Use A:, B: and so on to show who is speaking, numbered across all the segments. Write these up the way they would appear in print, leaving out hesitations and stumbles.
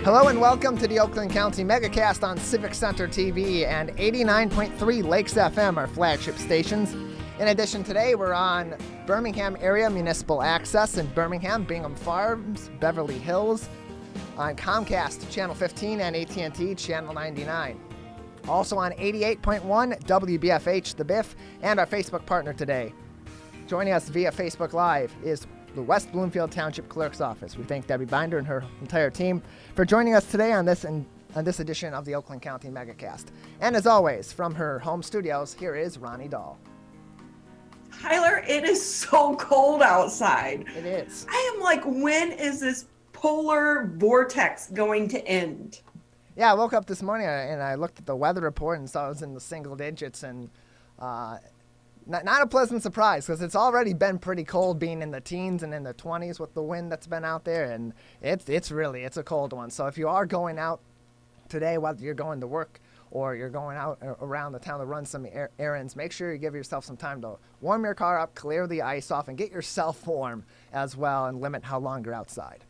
A: Hello and welcome to the Oakland County Megacast on Civic Center TV and 89.3 Lakes FM, our flagship stations. In addition, today we're on Birmingham area municipal access in Birmingham, Bingham Farms, Beverly Hills, on Comcast Channel 15 and AT&T Channel 99. Also on 88.1 WBFH The Biff and our Facebook partner today. Joining us via Facebook Live is the West Bloomfield Township Clerk's Office. We thank Debbie Binder and her entire team for joining us today on this edition of the Oakland County Megacast. And as always, from her home studios, here is Ronnie Dahl.
B: Tyler, it is so cold outside.
A: It is.
B: I am like, when is this polar vortex going to end?
A: Yeah, I woke up this morning and I looked at the weather report and saw it was in the single digits, and not a pleasant surprise because it's already been pretty cold being in the teens and in the 20s with the wind that's been out there, and it's a cold one. So if you are going out today, whether you're going to work or you're going out around the town to run some errands, make sure you give yourself some time to warm your car up, clear the ice off, and get yourself warm as well, and limit how long you're outside.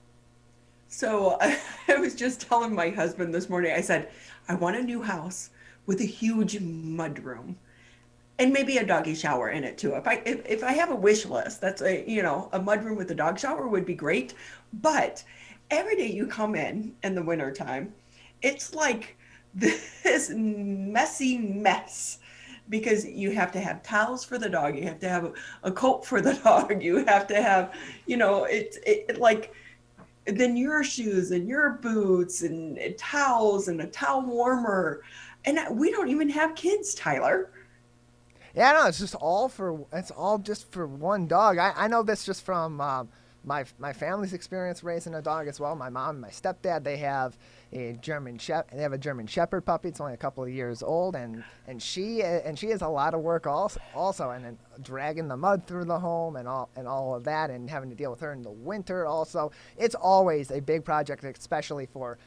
B: So I was just telling my husband this morning, I said, I want a new house with a huge mudroom. And maybe a doggy shower in it too. If I have a wish list, that's a mudroom with a dog shower would be great. But every day you come in the wintertime, it's like this messy mess, because you have to have towels for the dog, you have to have a coat for the dog, you have to have, then your shoes and your boots and towels and a towel warmer. And we don't even have kids, Tyler.
A: Yeah, no, it's all just for one dog. I know this just from my family's experience raising a dog as well. My mom and my stepdad, they have a German Shepherd puppy. It's only a couple of years old, and she has a lot of work also, and then dragging the mud through the home and all of that, and having to deal with her in the winter also. It's always a big project, especially for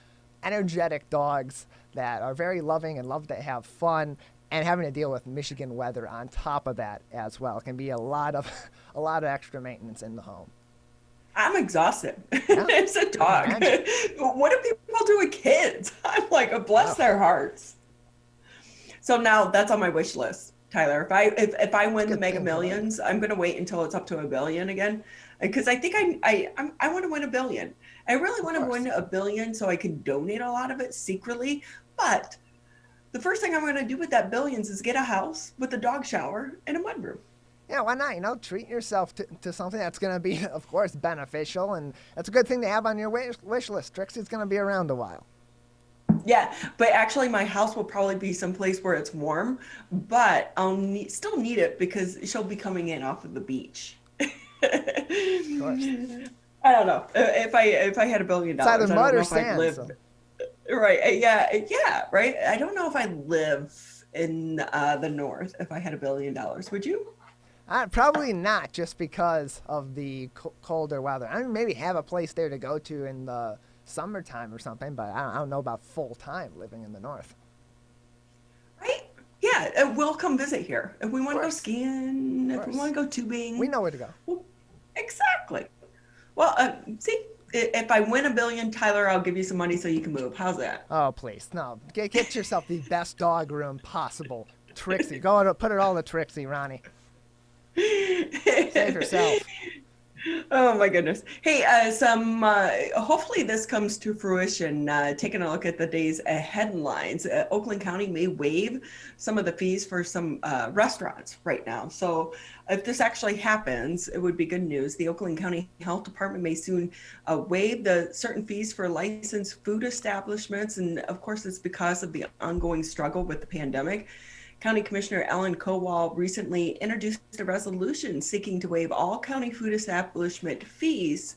A: energetic dogs that are very loving and love to have fun. And having to deal with Michigan weather on top of that as well can be a lot of extra maintenance in the home.
B: I'm exhausted.
A: Yeah.
B: It's a dog. What do people do with kids? I'm like, bless their hearts. So now that's on my wish list, Tyler. If I win the Mega Millions, I'm going to wait until it's up to $1 billion again, because I think I want to win $1 billion. I really want to win $1 billion so I can donate a lot of it secretly, but the first thing I'm going to do with that billions is get a house with a dog shower and a mudroom.
A: Yeah, why not? Treat yourself to something that's going to be, of course, beneficial, and that's a good thing to have on your wish list. Trixie's going to be around a while.
B: Yeah, but actually my house will probably be someplace where it's warm, but I'll still need it because she'll be coming in off of the beach. Of course. I don't know. If I had $1 billion,
A: it's either mud or
B: sand.
A: So.
B: Right. Yeah. Right. I don't know if I live in the north if I had $1 billion. Would you?
A: Probably not, just because of the colder weather. I mean, maybe have a place there to go to in the summertime or something, but I don't know about full time living in the north.
B: Right. Yeah. We'll come visit here if we want to go skiing. If we want to go tubing,
A: we know where to go.
B: Well, exactly. Well, see. If I win $1 billion, Tyler, I'll give you some money so you can move. How's that?
A: Oh, please. No. Get yourself the best dog room possible. Trixie. Go put it all to Trixie, Ronnie. Save yourself.
B: Oh, my goodness. Hey, hopefully this comes to fruition. Taking a look at the day's headlines. Oakland County may waive some of the fees for some restaurants right now. So if this actually happens, it would be good news. The Oakland County Health Department may soon waive the certain fees for licensed food establishments. And of course, it's because of the ongoing struggle with the pandemic. County Commissioner Ellen Kowal recently introduced a resolution seeking to waive all county food establishment fees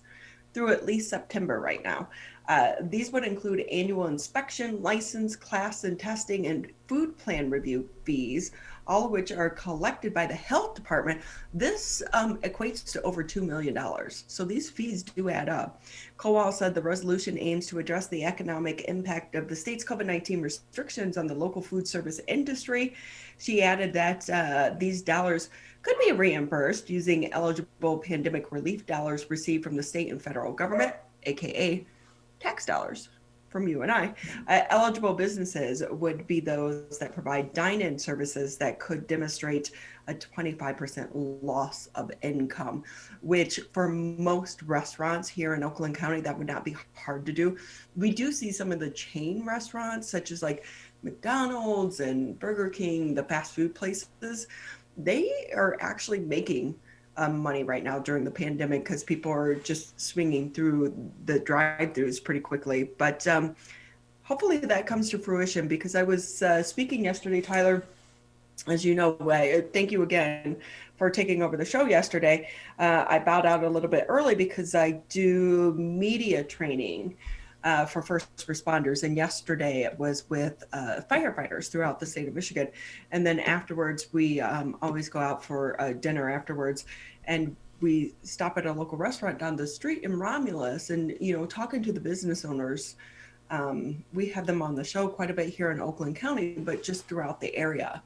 B: through at least September right now. These would include annual inspection, license, class and testing, and food plan review fees, all of which are collected by the health department. This equates to over $2 million. So these fees do add up. Kowal said the resolution aims to address the economic impact of the state's COVID-19 restrictions on the local food service industry. She added that these dollars could be reimbursed using eligible pandemic relief dollars received from the state and federal government, aka tax dollars. from you and I. Eligible businesses would be those that provide dine-in services that could demonstrate a 25% loss of income, which for most restaurants here in Oakland County, that would not be hard to do. We do see some of the chain restaurants, such as like McDonald's and Burger King, the fast food places, they are actually making money right now during the pandemic because people are just swinging through the drive-thrus pretty quickly. But hopefully that comes to fruition, because I was speaking yesterday, Tyler, as you know. Thank you again for taking over the show yesterday. I bowed out a little bit early because I do media training for first responders. And yesterday it was with firefighters throughout the state of Michigan. And then afterwards, we always go out for dinner afterwards. And we stop at a local restaurant down the street in Romulus and, talking to the business owners. We have them on the show quite a bit here in Oakland County, but just throughout the area,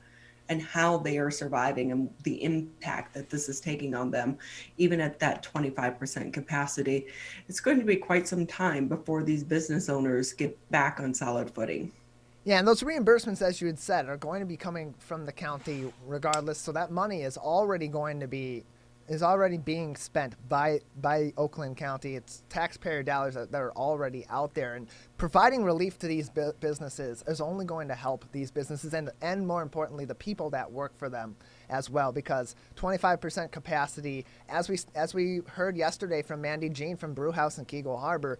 B: and how they are surviving and the impact that this is taking on them, even at that 25% capacity. It's going to be quite some time before these business owners get back on solid footing.
A: Yeah, and those reimbursements, as you had said, are going to be coming from the county regardless. So that money is already being spent by Oakland County. It's taxpayer dollars that are already out there, and providing relief to these businesses is only going to help these businesses and more importantly the people that work for them as well, because 25% capacity, as we heard yesterday from Mandy Jean from Brewhouse in Keego Harbor,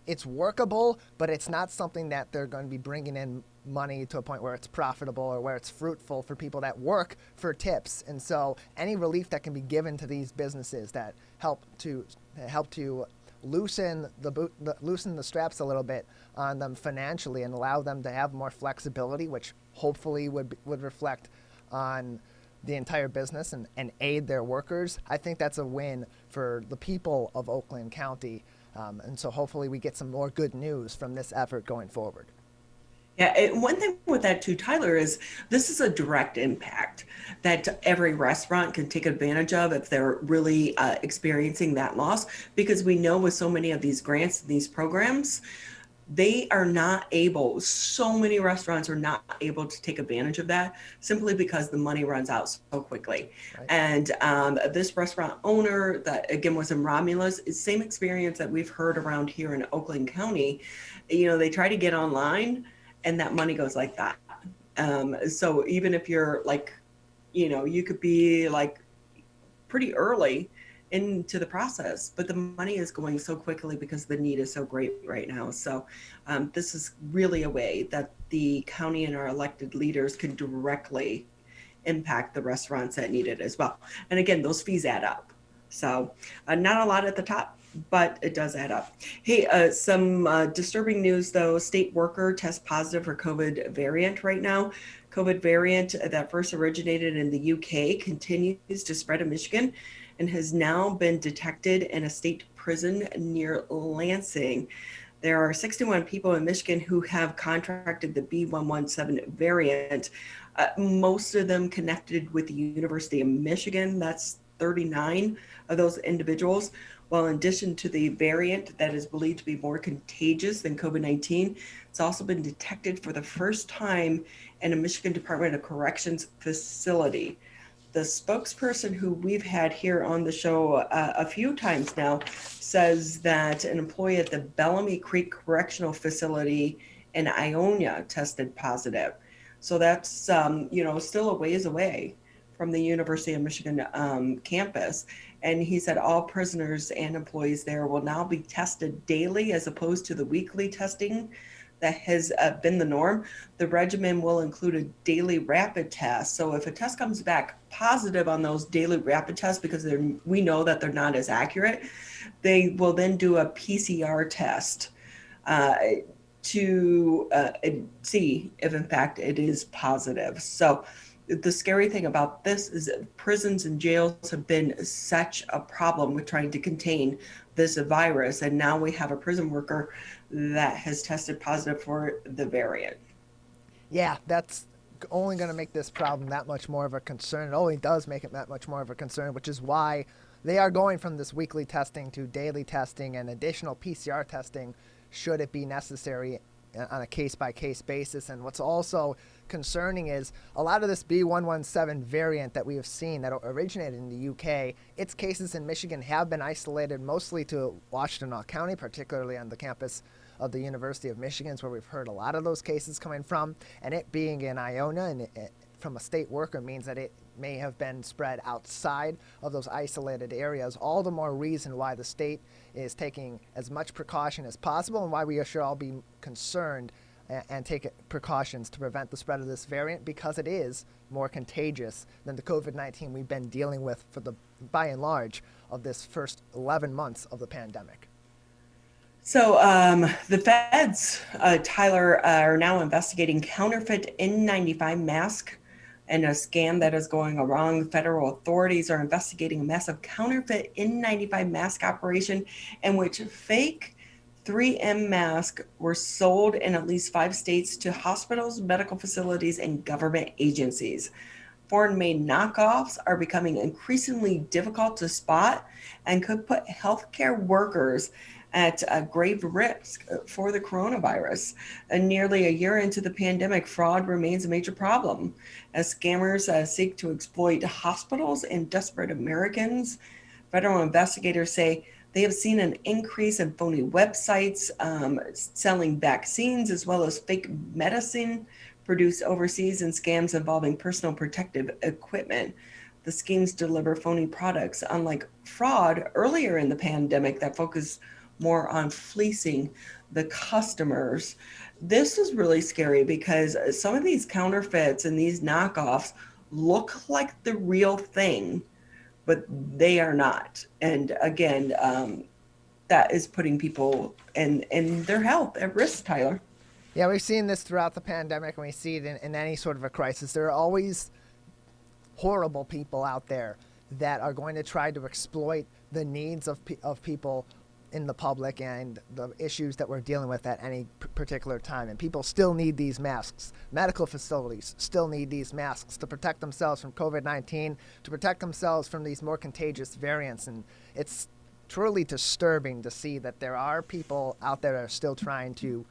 A: it's workable, but it's not something that they're going to be bringing in money to a point where it's profitable or where it's fruitful for people that work for tips. And so any relief that can be given to these businesses that help to loosen the straps a little bit on them financially and allow them to have more flexibility, which hopefully would reflect on the entire business and aid their workers. I think that's a win for the people of Oakland County. And so hopefully we get some more good news from this effort going forward.
B: Yeah, and one thing with that too, Tyler, is this is a direct impact that every restaurant can take advantage of if they're really experiencing that loss, because we know with so many of these grants and these programs, so many restaurants are not able to take advantage of that simply because the money runs out so quickly. Right. And this restaurant owner that again was in Romulus, is same experience that we've heard around here in Oakland County. They try to get online and that money goes like that. So even if you're you could be pretty early into the process, but the money is going so quickly because the need is so great right now. So this is really a way that the county and our elected leaders can directly impact the restaurants that need it as well. And again, those fees add up. So not a lot at the top, but it does add up. Hey, some disturbing news though. State worker tests positive for COVID variant right now. COVID variant that first originated in the UK continues to spread in Michigan and has now been detected in a state prison near Lansing. There are 61 people in Michigan who have contracted the B117 variant, most of them connected with the University of Michigan. That's 39 of those individuals. While in addition to the variant that is believed to be more contagious than COVID-19, it's also been detected for the first time in a Michigan Department of Corrections facility. The spokesperson who we've had here on the show a few times now says that an employee at the Bellamy Creek Correctional Facility in Ionia tested positive. So that's, still a ways away from the University of Michigan campus. And he said all prisoners and employees there will now be tested daily as opposed to the weekly testing that has been the norm. The regimen will include a daily rapid test. So if a test comes back positive on those daily rapid tests, because we know that they're not as accurate, they will then do a PCR test to see if in fact it is positive. So the scary thing about this is that prisons and jails have been such a problem with trying to contain this virus. And now we have a prison worker that has tested positive for the variant.
A: Yeah, that's only going to make this problem that much more of a concern. It only does make it that much more of a concern, which is why they are going from this weekly testing to daily testing and additional PCR testing should it be necessary on a case-by-case basis. And what's also concerning is a lot of this B117 variant that we have seen that originated in the UK, its cases in Michigan have been isolated mostly to Washtenaw County, particularly on the campus of the University of Michigan, where we've heard a lot of those cases coming from. And it being in Iona and from a state worker means that it may have been spread outside of those isolated areas. All the more reason why the state is taking as much precaution as possible and why we should all be concerned and take precautions to prevent the spread of this variant, because it is more contagious than the COVID-19 we've been dealing with for the, by and large, of this first 11 months of the pandemic.
B: So the feds, Tyler, are now investigating counterfeit N95 mask and a scam that is going wrong. Federal authorities are investigating a massive counterfeit N95 mask operation in which fake 3M masks were sold in at least 5 states to hospitals, medical facilities, and government agencies. Foreign-made knockoffs are becoming increasingly difficult to spot and could put healthcare workers at a grave risk for the coronavirus. And nearly a year into the pandemic, fraud remains a major problem as scammers seek to exploit hospitals and desperate Americans. Federal investigators say they have seen an increase in phony websites selling vaccines as well as fake medicine produced overseas and scams involving personal protective equipment. The schemes deliver phony products, unlike fraud earlier in the pandemic that focused more on fleecing the customers. This is really scary because some of these counterfeits and these knockoffs look like the real thing, but they are not. And again, that is putting people and their health at risk, Tyler.
A: Yeah, we've seen this throughout the pandemic, and we see it in any sort of a crisis. There are always horrible people out there that are going to try to exploit the needs of people in the public and the issues that we're dealing with at any particular time. And people still need these masks. Medical facilities still need these masks to protect themselves from COVID-19, to protect themselves from these more contagious variants. And it's truly disturbing to see that there are people out there that are still trying to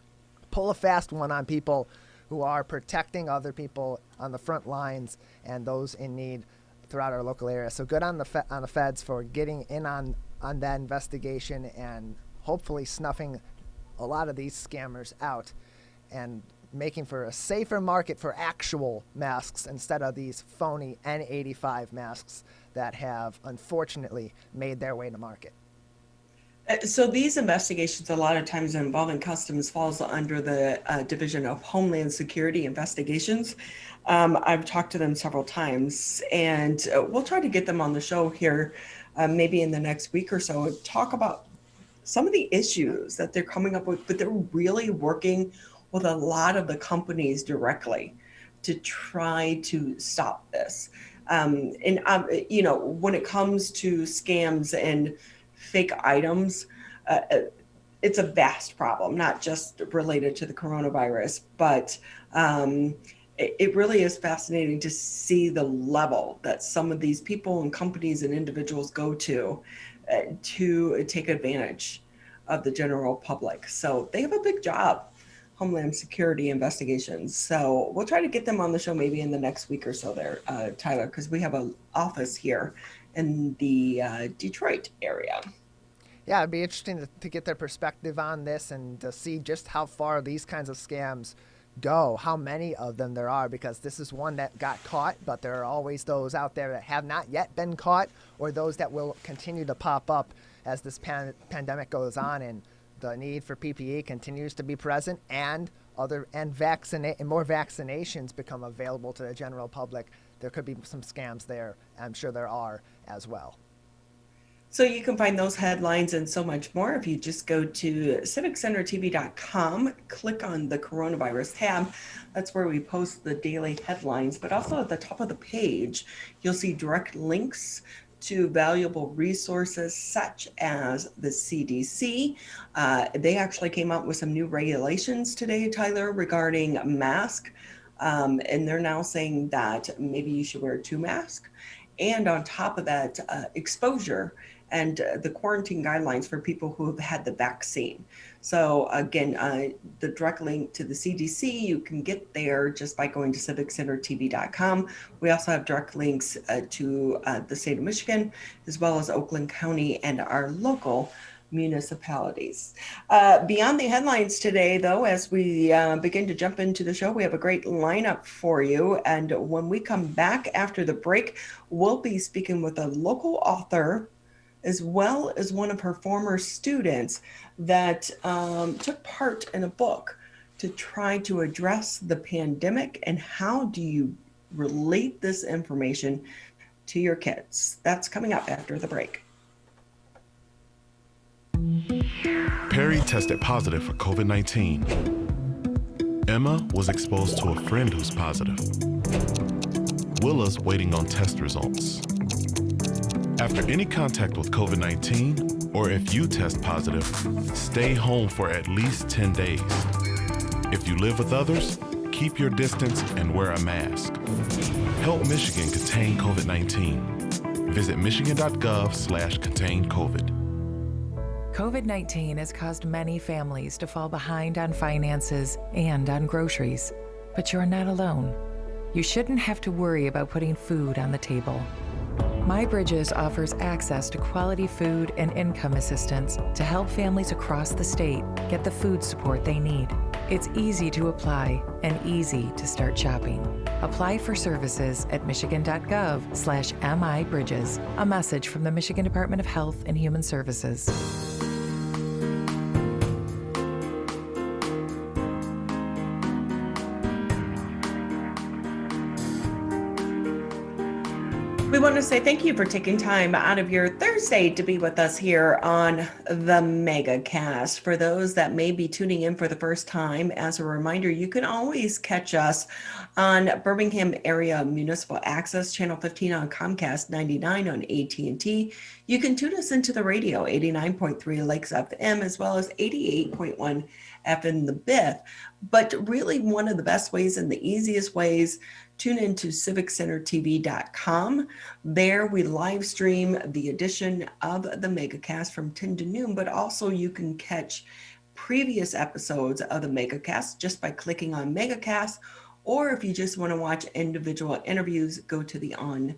A: pull a fast one on people who are protecting other people on the front lines and those in need throughout our local area. So good on the feds for getting in on that investigation and hopefully snuffing a lot of these scammers out and making for a safer market for actual masks instead of these phony N95 masks that have unfortunately made their way to market.
B: So these investigations, a lot of times involving customs, falls under the Division of Homeland Security Investigations. I've talked to them several times, and we'll try to get them on the show here maybe in the next week or so, talk about some of the issues that they're coming up with, but they're really working with a lot of the companies directly to try to stop this. You know, when it comes to scams and fake items, it's a vast problem, not just related to the coronavirus, but it really is fascinating to see the level that some of these people and companies and individuals go to take advantage of the general public. So they have a big job, Homeland Security Investigations. So we'll try to get them on the show maybe in the next week or so there, Tyler, because we have an office here in the Detroit area.
A: Yeah, it'd be interesting to get their perspective on this and to see just how far these kinds of scams go, how many of them there are, because this is one that got caught, but there are always those out there that have not yet been caught or those that will continue to pop up as this pandemic goes on and the need for PPE continues to be present and more vaccinations become available to the general public. There could be some scams there. I'm sure there are as well.
B: So you can find those headlines and so much more if you just go to civiccentertv.com, click on the coronavirus tab. That's where we post the daily headlines, but also at the top of the page, you'll see direct links to valuable resources such as the CDC. They actually came out with some new regulations today, Tyler, regarding masks. And they're now saying that maybe you should wear 2 masks. And on top of that, exposure and the quarantine guidelines for people who have had the vaccine. So again, the direct link to the CDC, you can get there just by going to civiccentertv.com. We also have direct links to the state of Michigan, as well as Oakland County and our local municipalities. Beyond the headlines today, though, as we begin to jump into the show, we have a great lineup for you. And when we come back after the break, we'll be speaking with a local author, as well as one of her former students that took part in a book to try to address the pandemic and how do you relate this information to your kids. That's coming up after the break.
C: Perry tested positive for COVID-19. Emma was exposed to a friend who's positive. Willa's waiting on test results. After any contact with COVID-19, or if you test positive, stay home for at least 10 days. If you live with others, keep your distance and wear a mask. Help Michigan contain COVID-19. Visit michigan.gov/containcovid.
D: COVID-19 has caused many families to fall behind on finances and on groceries, but you're not alone. You shouldn't have to worry about putting food on the table. MyBridges offers access to quality food and income assistance to help families across the state get the food support they need. It's easy to apply and easy to start shopping. Apply for services at michigan.gov/MIBridges. A message from the Michigan Department of Health and Human Services.
B: We want to say thank you for taking time out of your Thursday to be with us here on the Megacast. For those that may be tuning in for the first time, as a reminder, you can always catch us on Birmingham Area Municipal Access, Channel 15 on Comcast, 99 on AT&T. You can tune us into the radio, 89.3 Lakes FM, as well as 88.1 FM The Biff. But really one of the best ways and the easiest ways, tune into civiccentertv.com. There we live stream the edition of the Megacast from 10 to noon, but also you can catch previous episodes of the Megacast just by clicking on Megacast, or if you just want to watch individual interviews, go to the On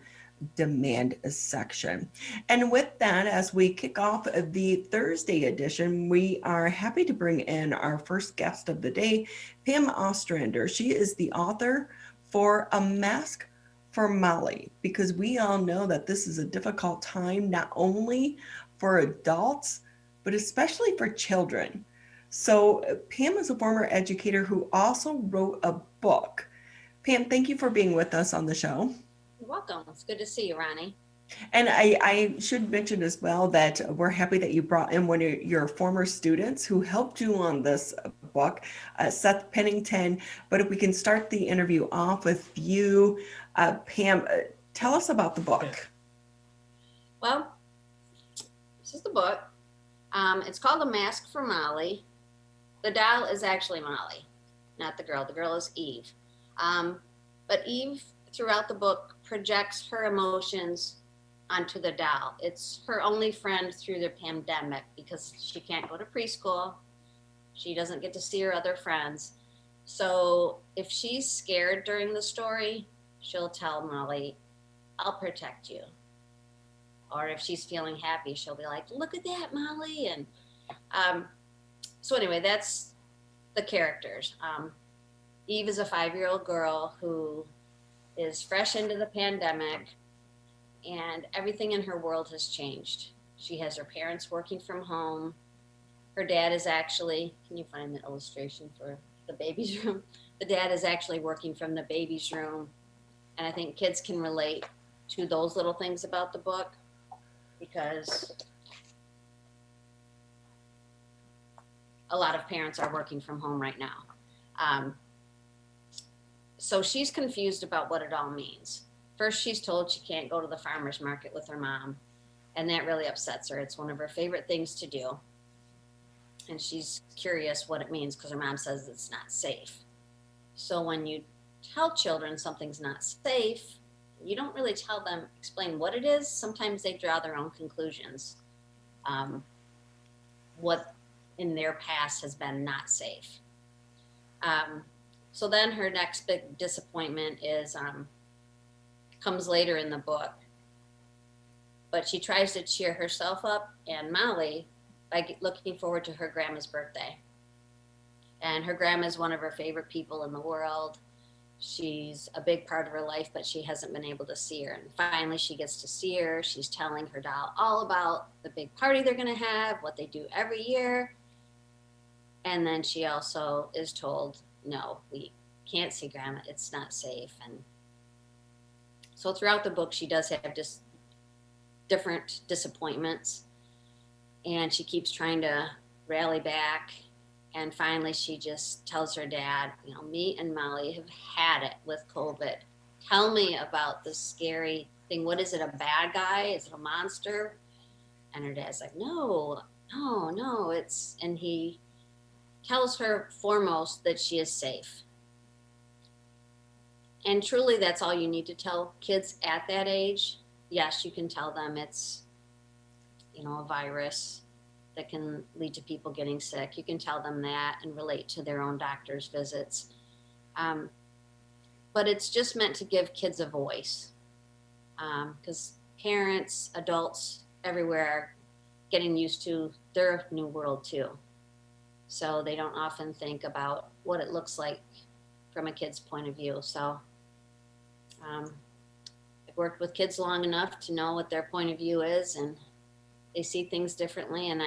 B: Demand section. And with that, as we kick off the Thursday edition, we are happy to bring in our first guest of the day, Pam Ostrander. She is the author for A Mask for Molly, because we all know that this is a difficult time, not only for adults, but especially for children. So Pam is a former educator who also wrote a book. Pam, thank you for being with us on the show.
E: You're welcome. It's good to see you, Ronnie.
B: And I should mention as well that we're happy that you brought in one of your former students who helped you on this book, Seth Pennington. But if we can start the interview off with you, Pam, tell us about the book.
E: Well, this is the book. It's called A Mask for Molly. The doll is actually Molly, not the girl. The girl is Eve. But Eve, throughout the book, projects her emotions onto the doll. It's her only friend through the pandemic because she can't go to preschool. She doesn't get to see her other friends. So if she's scared during the story, she'll tell Molly, I'll protect you. Or if she's feeling happy, she'll be like, look at that, Molly. And so anyway, that's the characters. Eve is a 5-year-old girl who is fresh into the pandemic, and everything in her world has changed. She has her parents working from home. Her dad is actually, can you find the illustration for the baby's room? The dad is actually working from the baby's room. And I think kids can relate to those little things about the book because a lot of parents are working from home right now. So she's confused about what it all means. First, she's told she can't go to the farmer's market with her mom, and that really upsets her. It's one of her favorite things to do. And she's curious what it means because her mom says it's not safe. So when you tell children something's not safe, you don't really explain what it is. Sometimes they draw their own conclusions. what in their past has been not safe. So then her next big disappointment is comes later in the book. But she tries to cheer herself up and Molly by looking forward to her grandma's birthday. And her grandma is one of her favorite people in the world. She's a big part of her life, but she hasn't been able to see her. And finally she gets to see her. She's telling her doll all about the big party they're gonna have, what they do every year. And then she also is told, no, we can't see grandma, it's not safe. And so throughout the book, she does have just different disappointments, and she keeps trying to rally back. And finally she just tells her dad, you know, me and Molly have had it with COVID. Tell me about this scary thing. What is it, a bad guy? Is it a monster? And her dad's like, no, it's, and he tells her foremost that she is safe. And truly that's all you need to tell kids at that age. Yes, you can tell them it's, you know, a virus that can lead to people getting sick. You can tell them that and relate to their own doctor's visits. But it's just meant to give kids a voice, because parents, adults everywhere are getting used to their new world too. So they don't often think about what it looks like from a kid's point of view. So I've worked with kids long enough to know what their point of view is, and they see things differently. And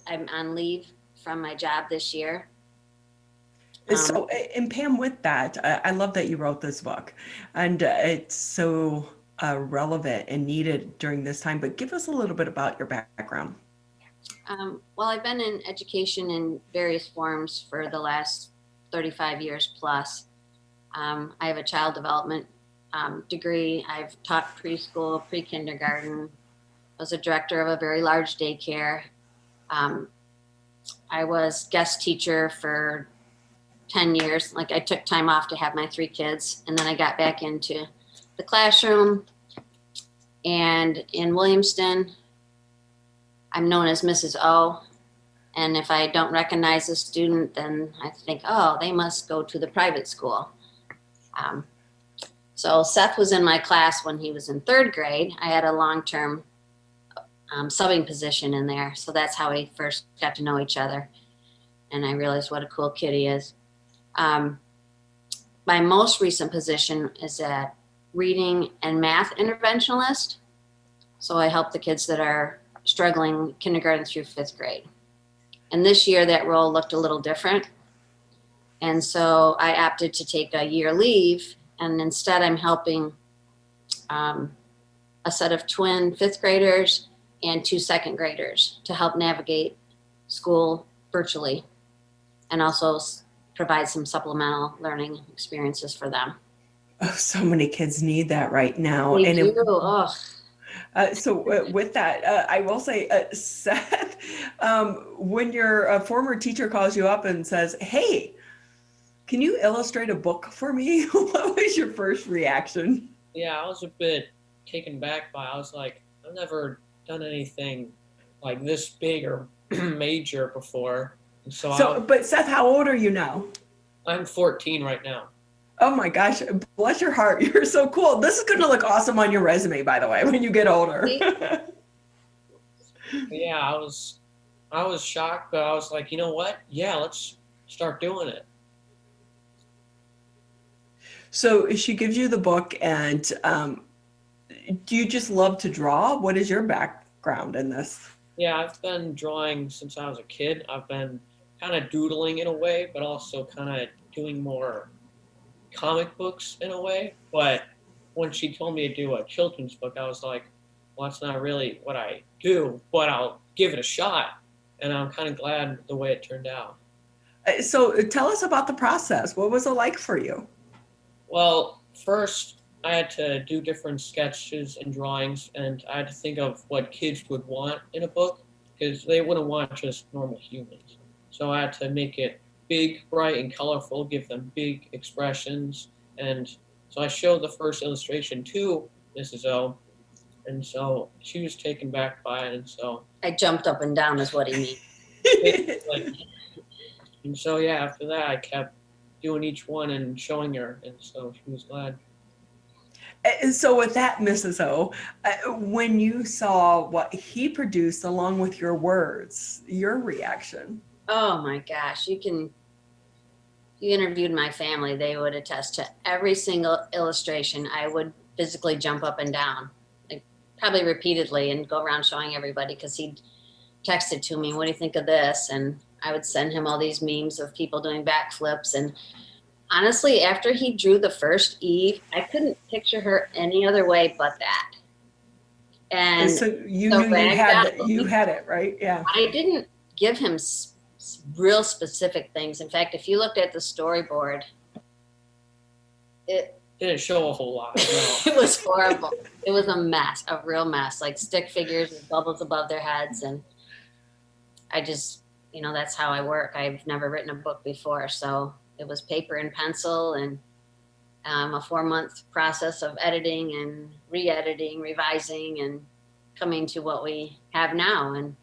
E: I'm on leave from my job this year.
B: So, and Pam, with that, I love that you wrote this book, and it's so relevant and needed during this time, but give us a little bit about your background.
E: Well, I've been in education in various forms for the last 35 years plus. I have a child development degree. I've taught preschool, pre-kindergarten. I was a director of a very large daycare. I was guest teacher for 10 years. Like, I took time off to have my 3 kids, and then I got back into the classroom. And in Williamston, I'm known as Mrs. O. And if I don't recognize a student, then I think, oh, they must go to the private school. So Seth was in my class when he was in 3rd grade. I had a long-term subbing position in there. So that's how we first got to know each other. And I realized what a cool kid he is. My most recent position is a reading and math interventionalist. So I help the kids that are struggling kindergarten through 5th grade. And this year that role looked a little different. And so I opted to take a year leave, and instead I'm helping a set of twin 5th graders and 2 2nd graders to help navigate school virtually, and also provide some supplemental learning experiences for them.
B: Oh, so many kids need that right now.
E: They do.
B: So with that, I will say, Seth, when your former teacher calls you up and says, hey, can you illustrate a book for me? What was your first reaction?
F: Yeah, I was a bit taken back by it. I was like, I've never done anything like this big or major before. And
B: but Seth, how old are you now?
F: I'm 14 right now.
B: Oh my gosh, bless your heart. You're so cool. This is going to look awesome on your resume, by the way, when you get older.
F: Yeah, I was shocked, but I was like, you know what? Yeah, let's start doing it.
B: So she gives you the book, and do you just love to draw? What is your background in this?
F: Yeah, I've been drawing since I was a kid. I've been kind of doodling in a way, but also kind of doing more comic books in a way. But when she told me to do a children's book, I was like, well, that's not really what I do, but I'll give it a shot. And I'm kind of glad the way it turned out.
B: So tell us about the process. What was it like for you?
F: Well, first I had to do different sketches and drawings, and I had to think of what kids would want in a book, because they wouldn't want just normal humans. So I had to make it big, bright, and colorful, give them big expressions. And so I showed the first illustration to Mrs. O, And so she was taken back by it. And so
E: I jumped up and down is what he means.
F: And so, yeah, after that, I kept doing each one and showing her. And so she was glad.
B: And so with that, Mrs. O, when you saw what he produced along with your words, your reaction?
E: Oh my gosh, you interviewed my family, they would attest to every single illustration. I would physically jump up and down, like probably repeatedly, and go around showing everybody, because he texted to me, what do you think of this? And I would send him all these memes of people doing backflips. And honestly, after he drew the first Eve, I couldn't picture her any other way but that. And
B: so you knew you had it, right? Yeah.
E: I didn't give him real specific things. In fact, if you looked at the storyboard, it
F: didn't show a whole lot. No.
E: It was horrible. It was a mess, a real mess, like stick figures with bubbles above their heads. And I just, that's how I work. I've never written a book before. So it was paper and pencil, and a 4-month process of editing and re-editing, revising, and coming to what we have now. And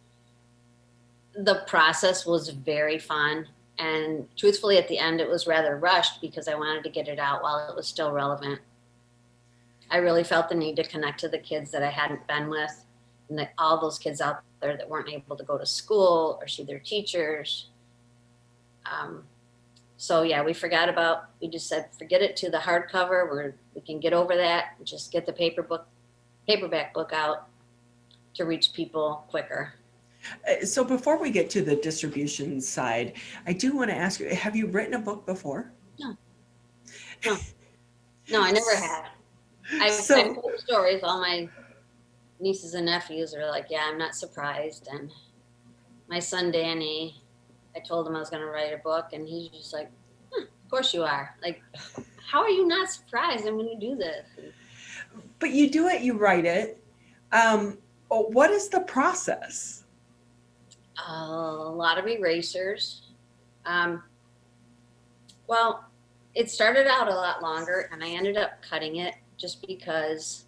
E: the process was very fun. And truthfully, at the end, it was rather rushed because I wanted to get it out while it was still relevant. I really felt the need to connect to the kids that I hadn't been with, and all those kids out there that weren't able to go to school or see their teachers. So yeah, we just said, forget it to the hardcover. We can get over that and just get the paperback book out to reach people quicker.
B: So before we get to the distribution side, I do want to ask you, have you written a book before?
E: No, I never had. I've told stories. All my nieces and nephews are like, yeah, I'm not surprised. And my son, Danny, I told him I was going to write a book, and he's just like, of course you are. Like, how are you not surprised? I'm going to do this.
B: But you do it, you write it. What is the process?
E: A lot of erasers. Well, it started out a lot longer, and I ended up cutting it just because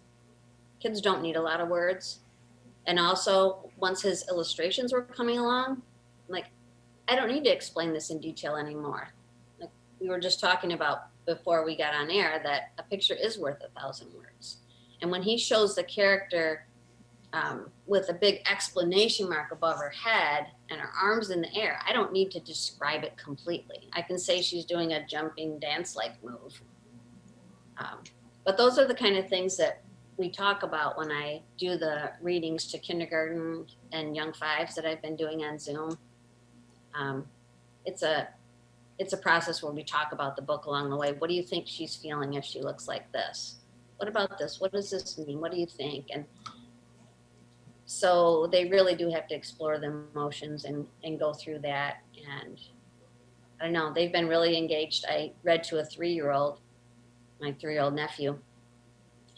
E: kids don't need a lot of words. And also, once his illustrations were coming along, I'm like, I don't need to explain this in detail anymore. Like we were just talking about before we got on air, that a picture is worth 1,000 words. And when he shows the character with a big exclamation mark above her head and her arms in the air, I don't need to describe it completely. I can say she's doing a jumping dance-like move. But those are the kind of things that we talk about when I do the readings to kindergarten and young fives that I've been doing on Zoom. It's a process where we talk about the book along the way. What do you think she's feeling if she looks like this? What about this? What does this mean? What do you think? And so they really do have to explore the emotions and go through that. And I don't know, they've been really engaged. I read to a 3-year-old, my 3-year-old nephew,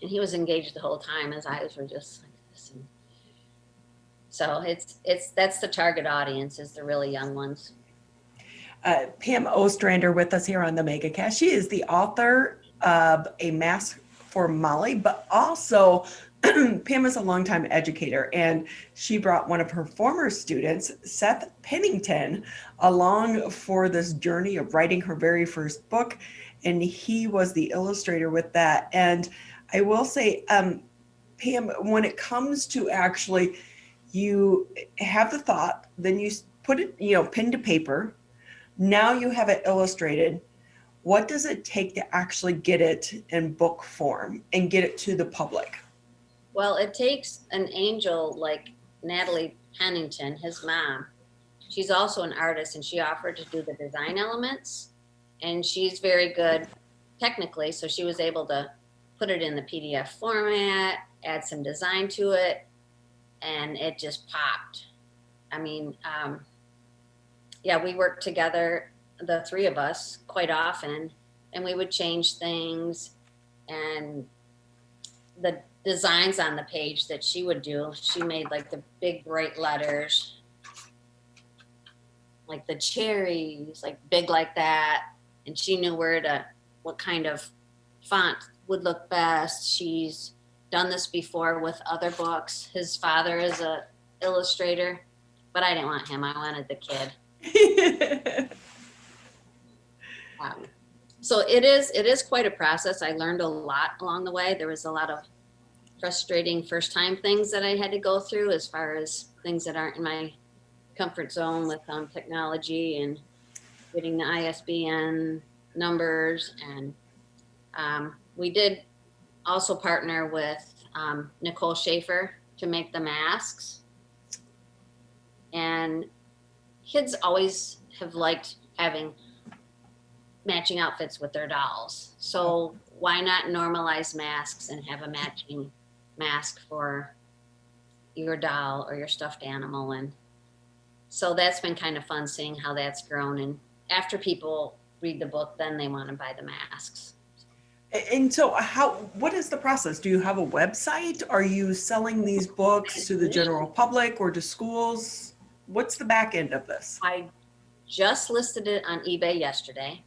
E: and he was engaged the whole time. His eyes were just like this. And so that's the target audience, is the really young ones.
B: Pam Ostrander with us here on the Megacast. She is the author of A Mask for Molly, but also Pam is a longtime educator, and she brought one of her former students, Seth Pennington, along for this journey of writing her very first book, and he was the illustrator with that. And I will say, Pam, when it comes to actually, you have the thought, then you put it, pen to paper. Now you have it illustrated. What does it take to actually get it in book form and get it to the public?
E: Well, it takes an angel like Natalie Pennington, his mom. She's also an artist, and she offered to do the design elements. And she's very good technically, so she was able to put it in the PDF format, add some design to it, and it just popped. I mean, yeah, we worked together, the 3 of us, quite often, and we would change things. And the designs on the page that she would do, she made like the big bright letters, like the cherries, like big like that. And she knew what kind of font would look best. She's done this before with other books. His father is a illustrator, but I didn't want him. I wanted the kid. So it is quite a process. I learned a lot along the way. There was a lot of frustrating first time things that I had to go through as far as things that aren't in my comfort zone with technology and getting the ISBN numbers. And we did also partner with Nicole Schaefer to make the masks. And kids always have liked having matching outfits with their dolls. So why not normalize masks and have a matching mask for your doll or your stuffed animal? And so that's been kind of fun seeing how that's grown. And after people read the book, then they want to buy the masks.
B: And so what is the process? Do you have a website? Are you selling these books to the general public or to schools? What's the back end of this?
E: I just listed it on eBay yesterday.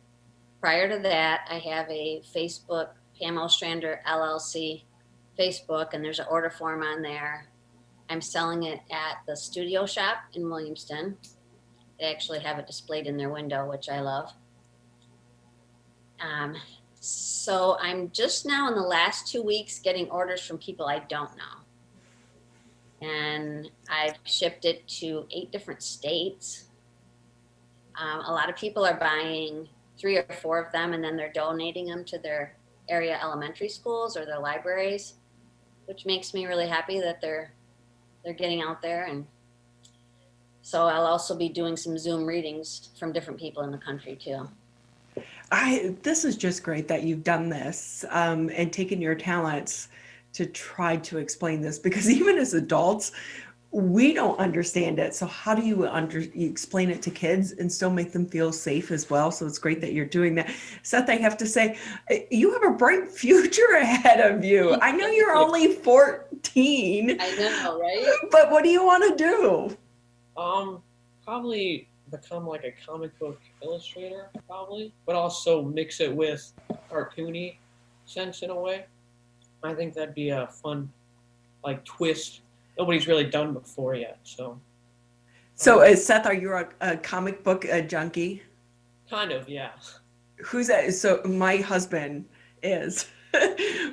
E: Prior to that, I have a Facebook, Pam Ostrander LLC Facebook, and there's an order form on there. I'm selling it at the Studio Shop in Williamston. They actually have it displayed in their window, which I love. So I'm just now in the last 2 weeks getting orders from people I don't know. And I've shipped it to 8 different states. A lot of people are buying 3 or 4 of them, and then they're donating them to their area elementary schools or their libraries, which makes me really happy that they're getting out there. And so I'll also be doing some Zoom readings from different people in the country too.
B: This is just great that you've done this and taken your talents to try to explain this, because even as adults, we don't understand it. So how do you explain it to kids and still make them feel safe as well? So it's great that you're doing that. Seth, I have to say, you have a bright future ahead of you. I know you're only 14.
E: I know, right?
B: But what do you want to do?
F: Probably become like a comic book illustrator, probably, but also mix it with cartoony sense in a way. I think that'd be a fun, like, twist. Nobody's really done before yet, so.
B: So, Seth, are you a comic book junkie?
F: Kind of, yeah.
B: Who's that? So, my husband is.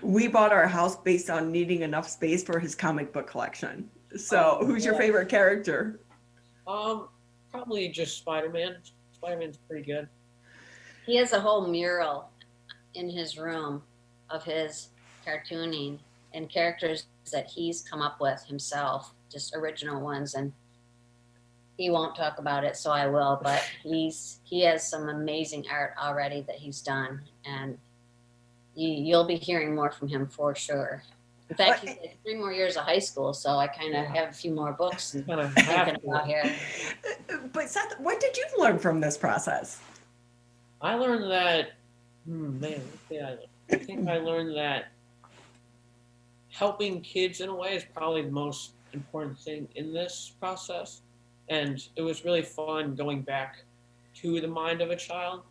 B: We bought our house based on needing enough space for his comic book collection. So, who's your favorite character?
F: Probably just Spider-Man. Spider-Man's pretty good.
E: He has a whole mural in his room of his cartooning and characters that he's come up with himself, just original ones. And he won't talk about it, so I will, but he has some amazing art already that he's done, and you'll be hearing more from him for sure. In fact, he's like 3 more years of high school, so I kind of have a few more books and thinking about here.
B: But Seth, what did you learn from this process?
F: I learned that, I think I learned that helping kids in a way is probably the most important thing in this process. And it was really fun going back to the mind of a child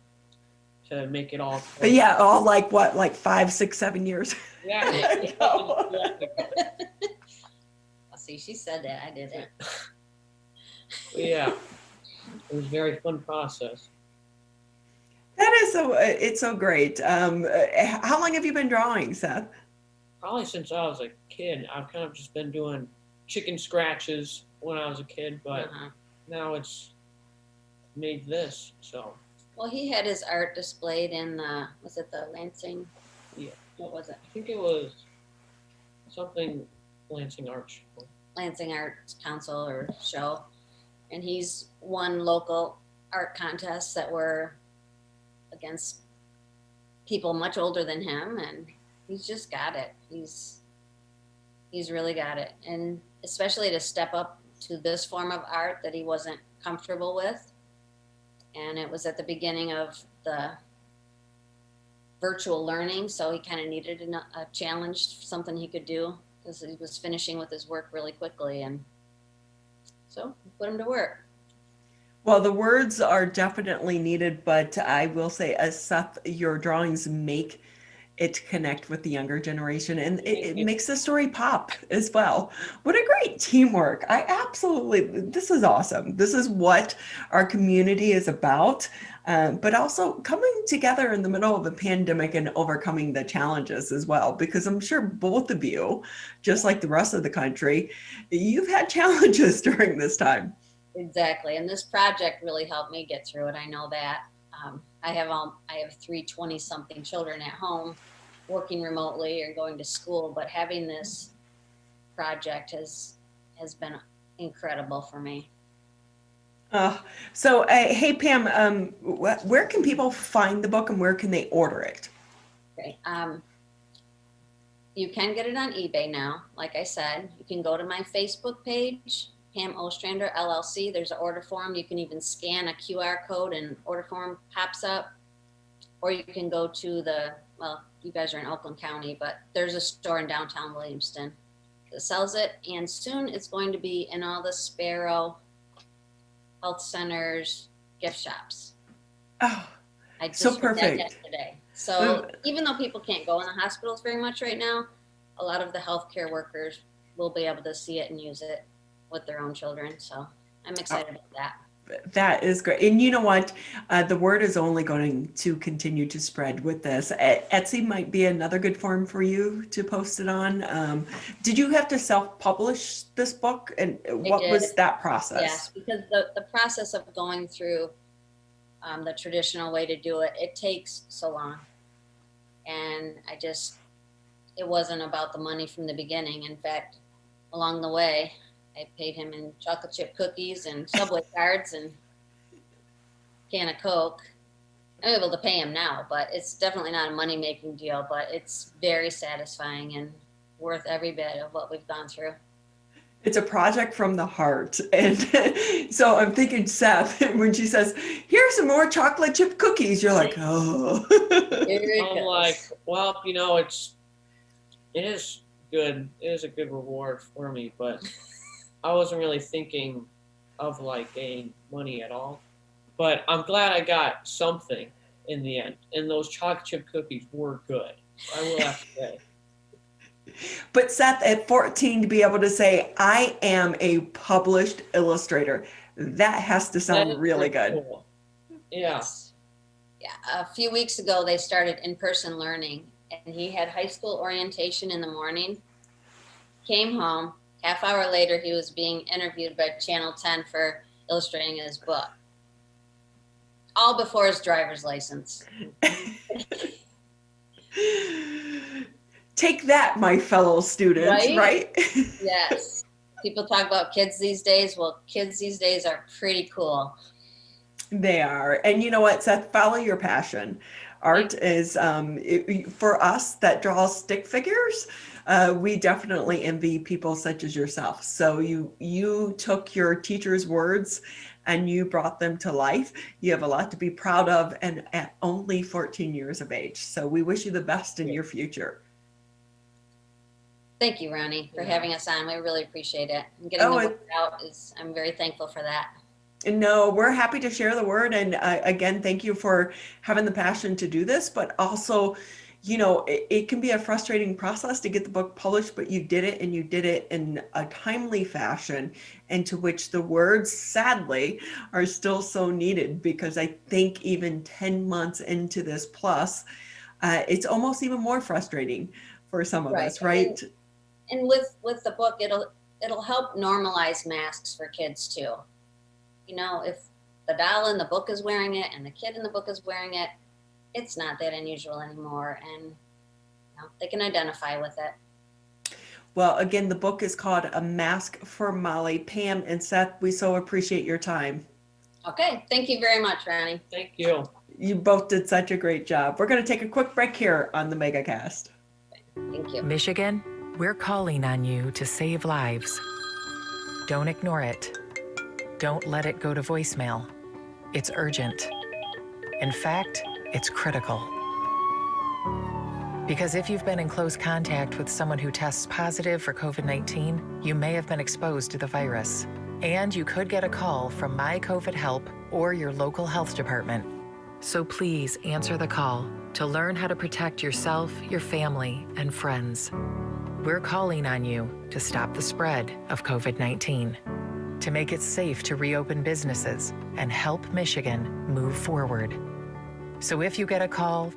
F: to make it all.
B: Yeah, all like what, like 5, 6, 7 years?
F: Yeah.
E: See, she said that. I didn't.
F: Yeah, it was a very fun process.
B: That is it's so great. How long have you been drawing, Seth?
F: Probably since I was a kid. I've kind of just been doing chicken scratches when I was a kid, but now it's made this, so.
E: Well, he had his art displayed in was it the Lansing?
F: Yeah.
E: What was it?
F: I think it was something Lansing Arts.
E: Lansing Arts Council or show. And he's won local art contests that were against people much older than him, and he's just got it. He's really got it. And especially to step up to this form of art that he wasn't comfortable with. And it was at the beginning of the virtual learning, so he kind of needed a challenge, something he could do, because he was finishing with his work really quickly, and so put him to work.
B: Well, the words are definitely needed, but I will say, as Seth, your drawings make it to connect with the younger generation, and it makes the story pop as well. What a great teamwork. This is awesome. This is what our community is about, but also coming together in the middle of a pandemic and overcoming the challenges as well, because I'm sure both of you, just like the rest of the country, you've had challenges during this time.
E: Exactly. And this project really helped me get through it. I know that. I have 3 20-something children at home working remotely or going to school, but having this project has been incredible for me.
B: Hey, Pam, where can people find the book and where can they order it?
E: Okay. You can get it on eBay now. Like I said, you can go to my Facebook page, Pam Ostrander LLC. There's an order form. You can even scan a QR code and order form pops up. Or you can go to you guys are in Oakland County, but there's a store in downtown Williamston that sells it. And soon it's going to be in all the Sparrow health centers, gift shops.
B: Oh,
E: I just
B: so
E: did
B: perfect.
E: that yesterday. So even though people can't go in the hospitals very much right now, a lot of the healthcare workers will be able to see it and use it with their own children. So I'm excited about that.
B: That is great. And you know what? The word is only going to continue to spread with this. Etsy might be another good form for you to post it on. Did you have to self-publish this book? And what was that process?
E: Yes, because the process of going through the traditional way to do it, it takes so long. And it wasn't about the money from the beginning. In fact, along the way, I paid him in chocolate chip cookies and Subway cards and can of Coke. I'm able to pay him now, but it's definitely not a money-making deal, but it's very satisfying and worth every bit of what we've gone through.
B: It's a project from the heart. And so I'm thinking, Seth, when she says, here's some more chocolate chip cookies, you're like, oh.
F: I'm like, well, it is good. It is a good reward for me, but I wasn't really thinking of getting money at all. But I'm glad I got something in the end. And those chocolate chip cookies were good, I will have to say.
B: But Seth, at 14, to be able to say, I am a published illustrator, that has to sound really good.
F: Cool. Yeah.
E: Yeah. A few weeks ago, they started in-person learning, and he had high school orientation in the morning, came home. Half hour later, he was being interviewed by Channel 10 for illustrating his book. All before his driver's license.
B: Take that, my fellow students, right?
E: Yes. People talk about kids these days. Well, kids these days are pretty cool.
B: They are. And you know what, Seth? Follow your passion. Art is, for us that draws stick figures, we definitely envy people such as yourself. So you took your teacher's words and you brought them to life. You have a lot to be proud of, and at only 14 years of age. So we wish you the best in your future.
E: Thank you, Ronnie, for having us on. We really appreciate it. And getting the word out I'm very thankful for that.
B: No, we're happy to share the word. And again, thank you for having the passion to do this, but also, it can be a frustrating process to get the book published, but you did it, and you did it in a timely fashion, and to which the words, sadly, are still so needed, because I think even 10 months into this plus, it's almost even more frustrating for some of us, right?
E: And with the book, it'll help normalize masks for kids too. If the doll in the book is wearing it and the kid in the book is wearing it, it's not that unusual anymore, and they can identify with it.
B: Well, again, the book is called A Mask for Molly. Pam and Seth, we so appreciate your time.
E: Okay, thank you very much, Ronnie.
F: Thank you.
B: You both did such a great job. We're going to take a quick break here on the Megacast.
E: Thank you.
D: Michigan, we're calling on you to save lives. Don't ignore it. Don't let it go to voicemail. It's urgent. In fact, it's critical. Because if you've been in close contact with someone who tests positive for COVID-19, you may have been exposed to the virus. And you could get a call from My COVID Help or your local health department. So please answer the call to learn how to protect yourself, your family, and friends. We're calling on you to stop the spread of COVID-19, to make it safe to reopen businesses and help Michigan move forward. So if you get a call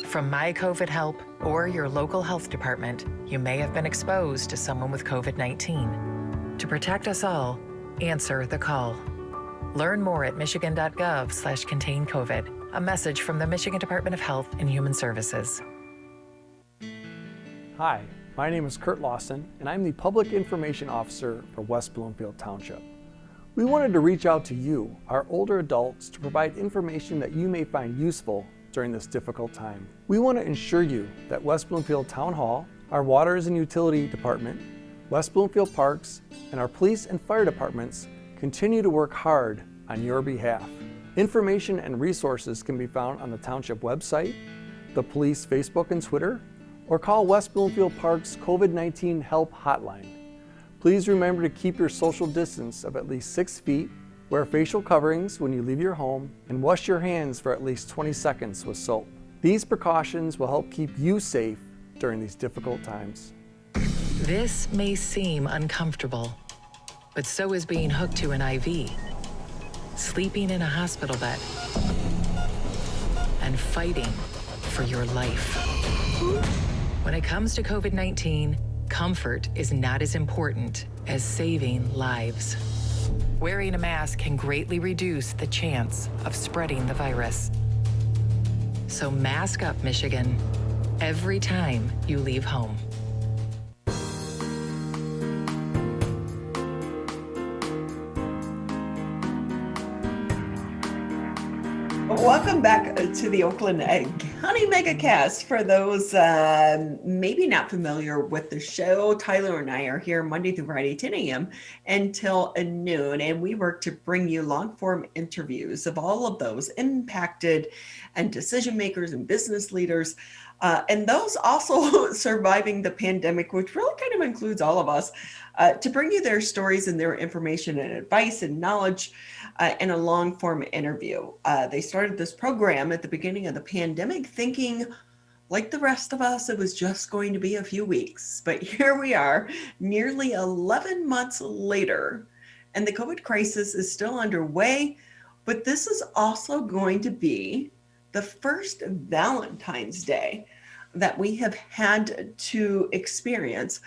D: from My COVID Help or your local health department, you may have been exposed to someone with COVID-19. To protect us all, answer the call. Learn more at michigan.gov/contain-COVID. A message from the Michigan Department of Health and Human Services.
G: Hi, my name is Kurt Lawson, and I'm the Public Information Officer for West Bloomfield Township. We wanted to reach out to you, our older adults, to provide information that you may find useful during this difficult time. We want to ensure you that West Bloomfield Town Hall, our Waters and Utility Department, West Bloomfield Parks, and our police and fire departments continue to work hard on your behalf. Information and resources can be found on the Township website, the police Facebook and Twitter, or call West Bloomfield Park's COVID-19 Help Hotline. Please remember to keep your social distance of at least 6 feet, wear facial coverings when you leave your home, and wash your hands for at least 20 seconds with soap. These precautions will help keep you safe during these difficult times.
D: This may seem uncomfortable, but so is being hooked to an IV, sleeping in a hospital bed, and fighting for your life. When it comes to COVID-19, comfort is not as important as saving lives. Wearing a mask can greatly reduce the chance of spreading the virus. So mask up, Michigan, every time you leave home.
B: Welcome back to the Oakland County Megacast. For those maybe not familiar with the show, Tyler and I are here Monday through Friday, 10 a.m. until noon, and we work to bring you long-form interviews of all of those impacted and decision makers and business leaders, and those also surviving the pandemic, which really kind of includes all of us, to bring you their stories and their information and advice and knowledge in a long form interview. They started this program at the beginning of the pandemic thinking, like the rest of us, it was just going to be a few weeks. But here we are, nearly 11 months later, and the COVID crisis is still underway. But this is also going to be the first Valentine's Day that we have had to experience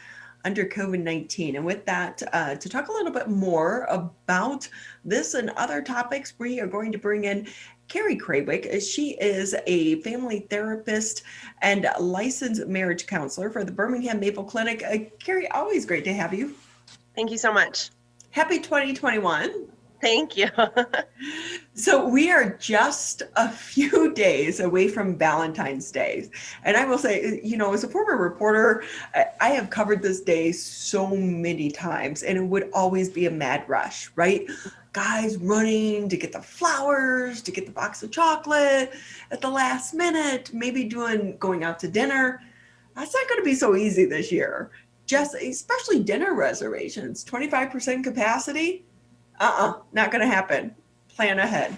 B: under COVID-19. And with that, to talk a little bit more about this and other topics, we are going to bring in Carrie Krawick. She is a family therapist and licensed marriage counselor for the Birmingham Maple Clinic. Carrie, always great to have you.
H: Thank you so much.
B: Happy 2021.
H: Thank you.
B: So we are just a few days away from Valentine's Day. And I will say, you know, as a former reporter, I have covered this day so many times, and it would always be a mad rush, right? Guys running to get the flowers, to get the box of chocolate at the last minute, maybe going out to dinner. That's not going to be so easy this year. Especially dinner reservations, 25% capacity. Not going to happen. Plan ahead.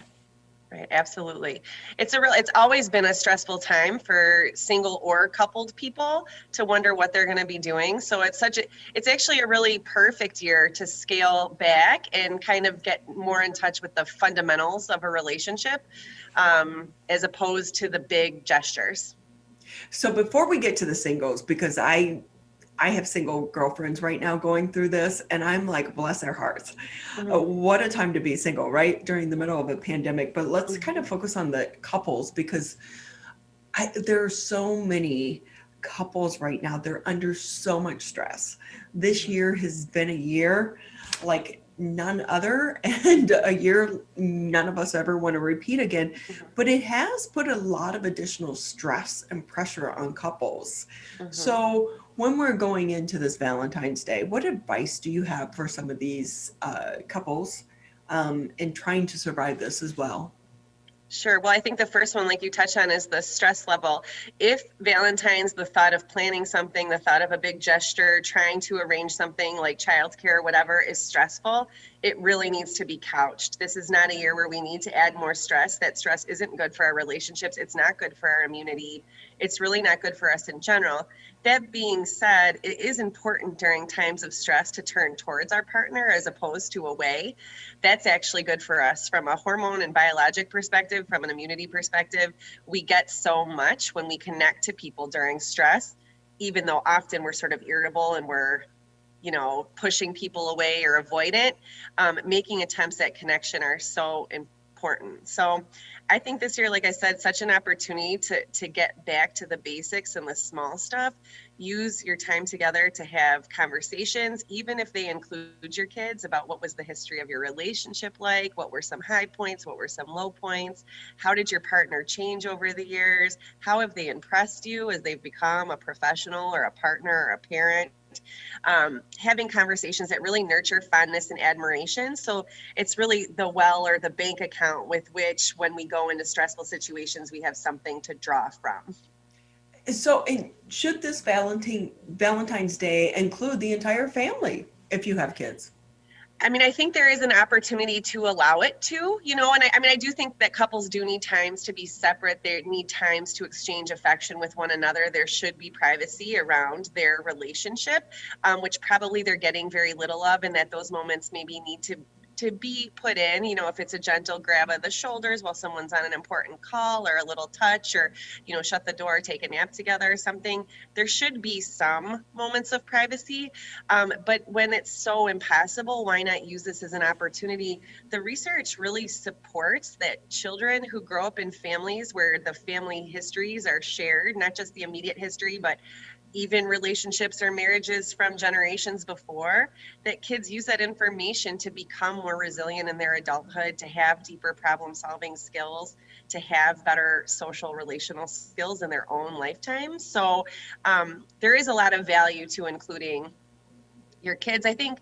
H: Right, absolutely. It's always been a stressful time for single or coupled people to wonder what they're going to be doing. So it's actually a really perfect year to scale back and kind of get more in touch with the fundamentals of a relationship, as opposed to the big gestures.
B: So before we get to the singles, because I have single girlfriends right now going through this, and I'm like, bless their hearts. Mm-hmm. What a time to be single, right? During the middle of a pandemic. But let's kind of focus on the couples, because there are so many couples right now. They're under so much stress. This year has been a year like none other, and a year none of us ever want to repeat again. Mm-hmm. But it has put a lot of additional stress and pressure on couples. Mm-hmm. So when we're going into this Valentine's Day, what advice do you have for some of these couples in trying to survive this as well?
H: Sure. Well, I think the first one, like you touched on, is the stress level. If Valentine's, the thought of planning something, the thought of a big gesture, trying to arrange something like childcare or whatever is stressful, it really needs to be couched. This is not a year where we need to add more stress. That stress isn't good for our relationships. It's not good for our immunity. It's really not good for us in general. That being said, it is important during times of stress to turn towards our partner as opposed to away. That's actually good for us from a hormone and biologic perspective, from an immunity perspective. We get so much when we connect to people during stress, even though often we're sort of irritable and we're pushing people away or avoidant. Making attempts at connection are so important. So I think this year, like I said, such an opportunity to get back to the basics and the small stuff. Use your time together to have conversations, even if they include your kids, about what was the history of your relationship like, what were some high points, what were some low points, how did your partner change over the years, how have they impressed you as they've become a professional or a partner or a parent. Having conversations that really nurture fondness and admiration. So it's really the well or the bank account with which, when we go into stressful situations, we have something to draw from.
B: So should this Valentine's Day include the entire family if you have kids?
H: I mean, I think there is an opportunity to allow it to, and I do think that couples do need times to be separate. They need times to exchange affection with one another. There should be privacy around their relationship, which probably they're getting very little of, and that those moments maybe need to be put in, if it's a gentle grab of the shoulders while someone's on an important call, or a little touch, or, shut the door, take a nap together or something. There should be some moments of privacy. But when it's so impossible, why not use this as an opportunity? The research really supports that children who grow up in families where the family histories are shared, not just the immediate history, but even relationships or marriages from generations before, that kids use that information to become more resilient in their adulthood, to have deeper problem solving skills, to have better social relational skills in their own lifetime. So there is a lot of value to including your kids. I think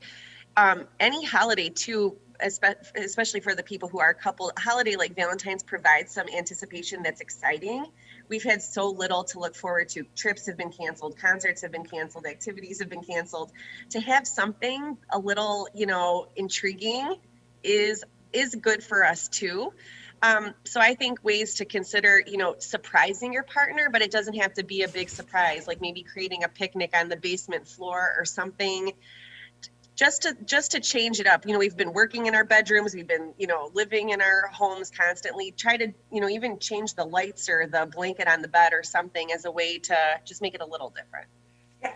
H: any holiday too, especially for the people who are coupled, a holiday like Valentine's provides some anticipation that's exciting. We've had so little to look forward to. Trips have been canceled, concerts have been canceled, activities have been canceled. To have something a little, intriguing is good for us too. So I think ways to consider, surprising your partner, but it doesn't have to be a big surprise, like maybe creating a picnic on the basement floor or something. Just to change it up. We've been working in our bedrooms, we've been, living in our homes constantly. Try to, even change the lights or the blanket on the bed or something as a way to just make it a little different.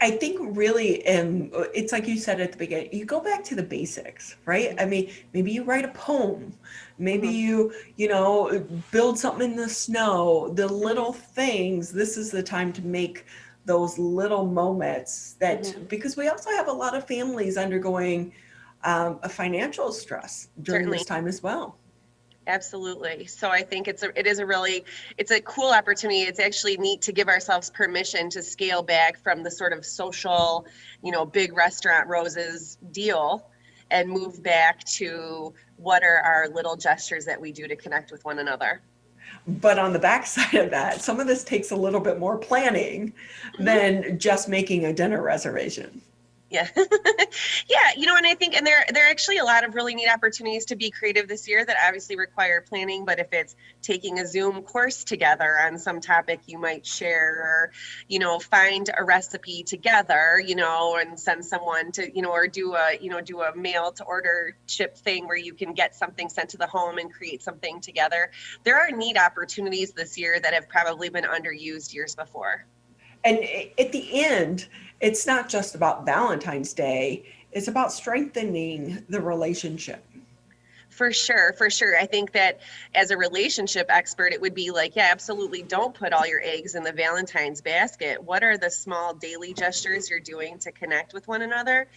B: I think really, it's like you said at the beginning, you go back to the basics, right? I mean, maybe you write a poem, maybe you build something in the snow, the little things. This is the time to make those little moments that, because we also have a lot of families undergoing a financial stress during this time as well.
H: Absolutely. So I think it's a cool opportunity. It's actually neat to give ourselves permission to scale back from the sort of social, big restaurant roses deal, and move back to what are our little gestures that we do to connect with one another.
B: But on the backside of that, some of this takes a little bit more planning than just making a dinner reservation.
H: Yeah. Yeah. And I think, and there are actually a lot of really neat opportunities to be creative this year that obviously require planning, but if it's taking a Zoom course together on some topic you might share, or, find a recipe together, and send someone to, or do a mail to order ship thing where you can get something sent to the home and create something together. There are neat opportunities this year that have probably been underused years before.
B: And at the end, it's not just about Valentine's Day, it's about strengthening the relationship.
H: For sure. I think that as a relationship expert, it would be like, yeah, absolutely. Don't put all your eggs in the Valentine's basket. What are the small daily gestures you're doing to connect with one another?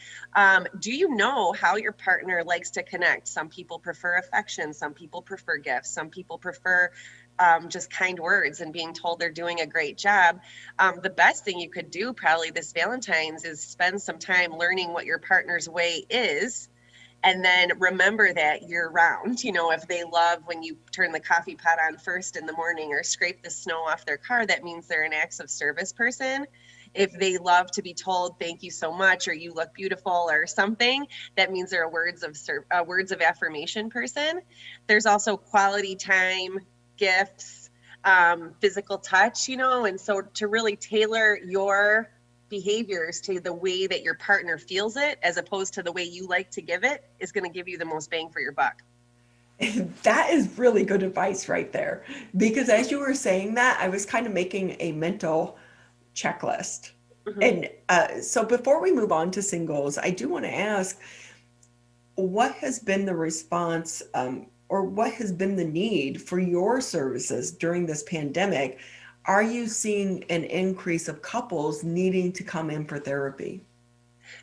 H: Do you know how your partner likes to connect? Some people prefer affection. Some people prefer gifts. Some people prefer just kind words and being told they're doing a great job. The best thing you could do probably this Valentine's is spend some time learning what your partner's way is, and then remember that year round. If they love when you turn the coffee pot on first in the morning or scrape the snow off their car, that means they're an acts of service person. If they love to be told, thank you so much, or you look beautiful or something, that means they're a words of affirmation person. There's also quality time, gifts, physical touch, and so to really tailor your behaviors to the way that your partner feels it, as opposed to the way you like to give it, is going to give you the most bang for your buck.
B: That is really good advice right there, because as you were saying that, I was kind of making a mental checklist. And so before we move on to singles, I do want to ask, what has been the response or what has been the need for your services during this pandemic? Are you seeing an increase of couples needing to come in for therapy?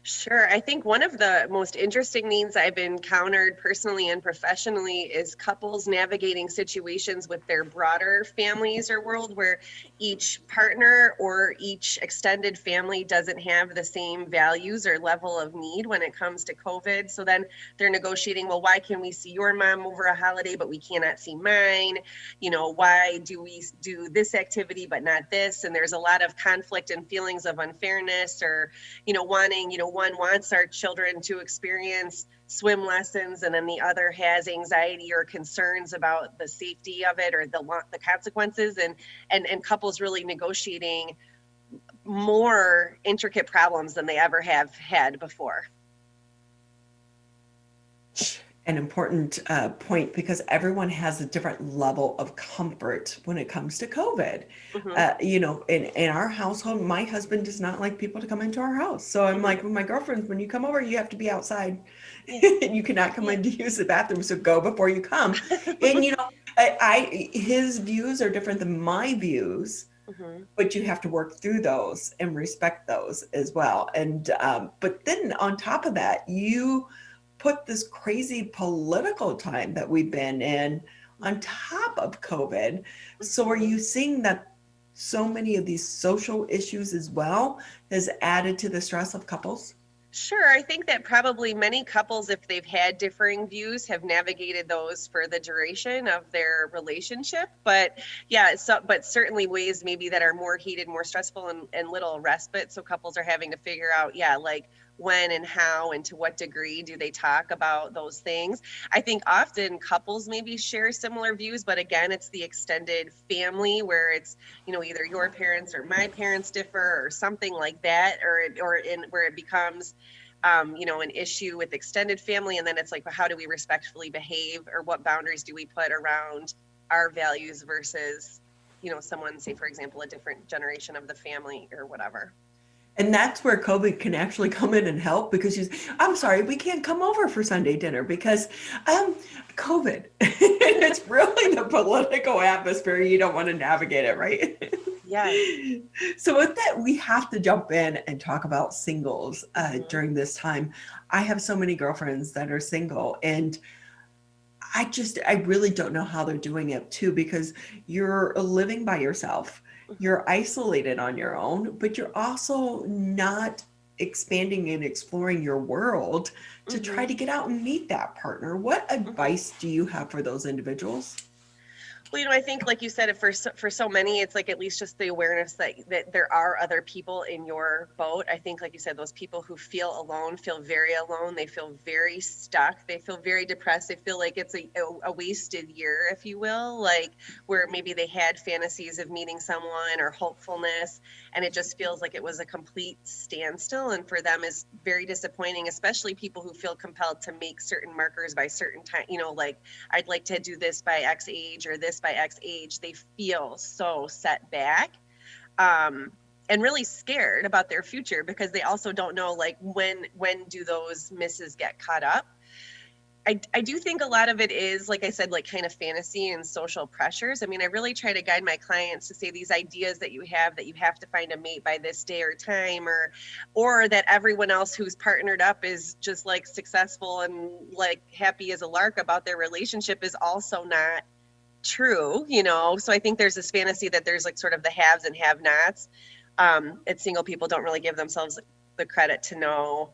H: Sure. I think one of the most interesting needs I've encountered personally and professionally is couples navigating situations with their broader families or world where each partner or each extended family doesn't have the same values or level of need when it comes to COVID. So then they're negotiating, well, why can we see your mom over a holiday, but we cannot see mine? Why do we do this activity, but not this? And there's a lot of conflict and feelings of unfairness, or, wanting, one wants our children to experience swim lessons, and then the other has anxiety or concerns about the safety of it or the consequences, and couples really negotiating more intricate problems than they ever have had before.
B: An important point, because everyone has a different level of comfort when it comes to COVID. In our household, my husband does not like people to come into our house. So I'm like, with my girlfriends, when you come over, you have to be outside. You cannot come in to use the bathroom. So go before you come. And, his views are different than my views. But you have to work through those and respect those as well. And but then on top of that, you put this crazy political time that we've been in on top of COVID. So are you seeing that so many of these social issues as well has added to the stress of couples?
H: Sure. I think that probably many couples, if they've had differing views, have navigated those for the duration of their relationship. But but certainly ways maybe that are more heated, more stressful, and little respite. So couples are having to figure out, like, when and how and to what degree do they talk about those things. I think often couples maybe share similar views, but again, it's the extended family where it's, either your parents or my parents differ or something like that, or in where it becomes, an issue with extended family. And then it's like, well, how do we respectfully behave, or what boundaries do we put around our values versus, someone, say, for example, a different generation of the family or whatever.
B: And that's where COVID can actually come in and help, because I'm sorry, we can't come over for Sunday dinner because COVID. It's really the political atmosphere. You don't want to navigate it, right?
H: Yeah.
B: So with that, we have to jump in and talk about singles during this time. I have so many girlfriends that are single, and I really don't know how they're doing it too, because you're living by yourself. You're isolated on your own, but you're also not expanding and exploring your world to try to get out and meet that partner. What advice do you have for those individuals?
H: Well, I think, like you said, for so many, it's like at least just the awareness that there are other people in your boat. I think, like you said, those people who feel alone feel very alone. They feel very stuck. They feel very depressed. They feel like it's a wasted year, if you will, like where maybe they had fantasies of meeting someone or hopefulness, and it just feels like it was a complete standstill. And for them is very disappointing, especially people who feel compelled to make certain markers by certain time, like I'd like to do this by X age or this by X age. They feel so set back and really scared about their future, because they also don't know, like, when do those misses get caught up. I do think a lot of it is, like I said, like kind of fantasy and social pressures. I mean, I really try to guide my clients to say these ideas that you have to find a mate by this day or time, or that everyone else who's partnered up is just like successful and like happy as a lark about their relationship is also not true, So I think there's this fantasy that there's like sort of the haves and have-nots. And single people don't really give themselves the credit to know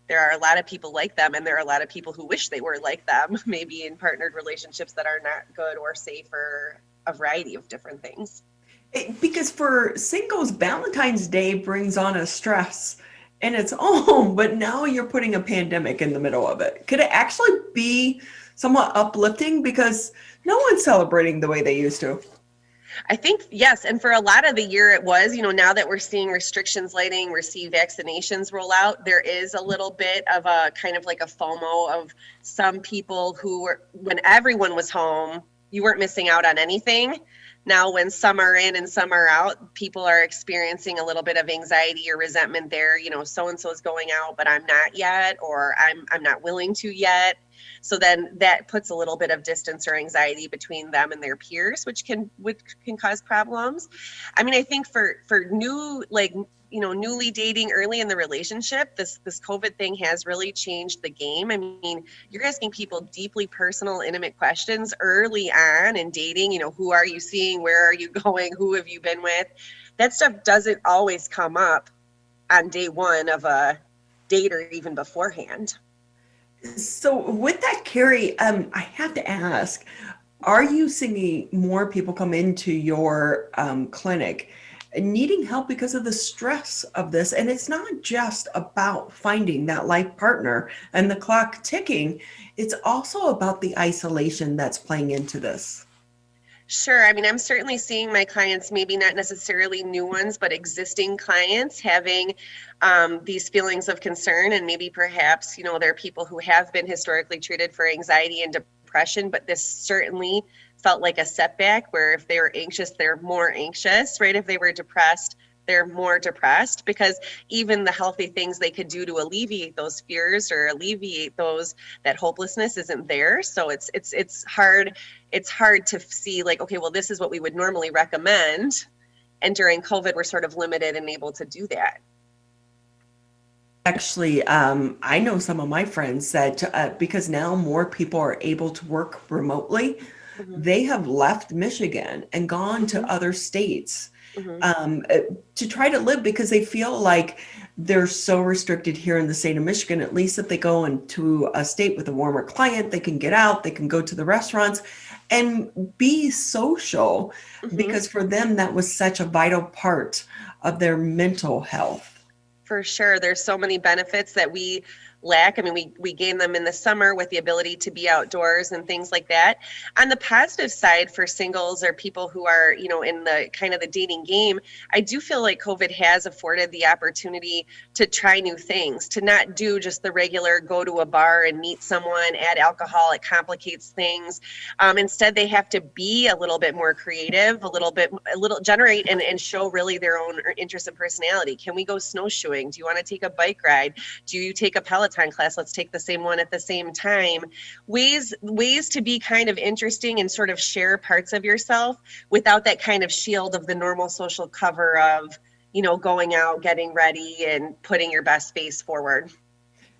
H: there are a lot of people like them, and there are a lot of people who wish they were like them, maybe in partnered relationships that are not good or safe, or a variety of different things.
B: Because for singles, Valentine's Day brings on a stress and it's own, but now you're putting a pandemic in the middle of it. Could it actually be somewhat uplifting because no one's celebrating the way they used to?
H: I think, yes. And for a lot of the year it was, now that we're seeing restrictions lighting, we're seeing vaccinations roll out, there is a little bit of a kind of like a FOMO of some people who were, when everyone was home, you weren't missing out on anything. Now, when some are in and some are out, people are experiencing a little bit of anxiety or resentment there. So-and-so is going out, but I'm not yet, or I'm not willing to yet. So then that puts a little bit of distance or anxiety between them and their peers, which can cause problems. I mean, I think for new, newly dating early in the relationship, this COVID thing has really changed the game. I mean, you're asking people deeply personal, intimate questions early on in dating. Who are you seeing? Where are you going? Who have you been with? That stuff doesn't always come up on day one of a date or even beforehand.
B: So with that, Carrie, I have to ask, are you seeing more people come into your clinic needing help because of the stress of this? And it's not just about finding that life partner and the clock ticking. It's also about the isolation that's playing into this.
H: Sure. I mean, I'm certainly seeing my clients, maybe not necessarily new ones, but existing clients having these feelings of concern. And maybe perhaps, there are people who have been historically treated for anxiety and depression, but this certainly felt like a setback where if they were anxious, they're more anxious, right? If they were depressed, they're more depressed, because even the healthy things they could do to alleviate those fears or alleviate that hopelessness isn't there. So it's hard to see like, okay, well, this is what we would normally recommend. And during COVID, we're sort of limited and able to do that.
B: Actually, I know some of my friends that because now more people are able to work remotely, they have left Michigan and gone to other states to try to live, because they feel like they're so restricted here in the state of Michigan. At least if they go into a state with a warmer climate, they can get out, they can go to the restaurants and be social, because for them, that was such a vital part of their mental health.
H: For sure. There's so many benefits that we lack. I mean, we gain them in the summer with the ability to be outdoors and things like that. On the positive side for singles or people who are, in the kind of the dating game, I do feel like COVID has afforded the opportunity to try new things, to not do just the regular go to a bar and meet someone, add alcohol. It complicates things. Instead, they have to be a little bit more creative, generate and show really their own interest and personality. Can we go snowshoeing? Do you want to take a bike ride? Do you take a Peloton class? Let's take the same one at the same time. Ways to be kind of interesting and sort of share parts of yourself without that kind of shield of the normal social cover of, going out, getting ready and putting your best face forward.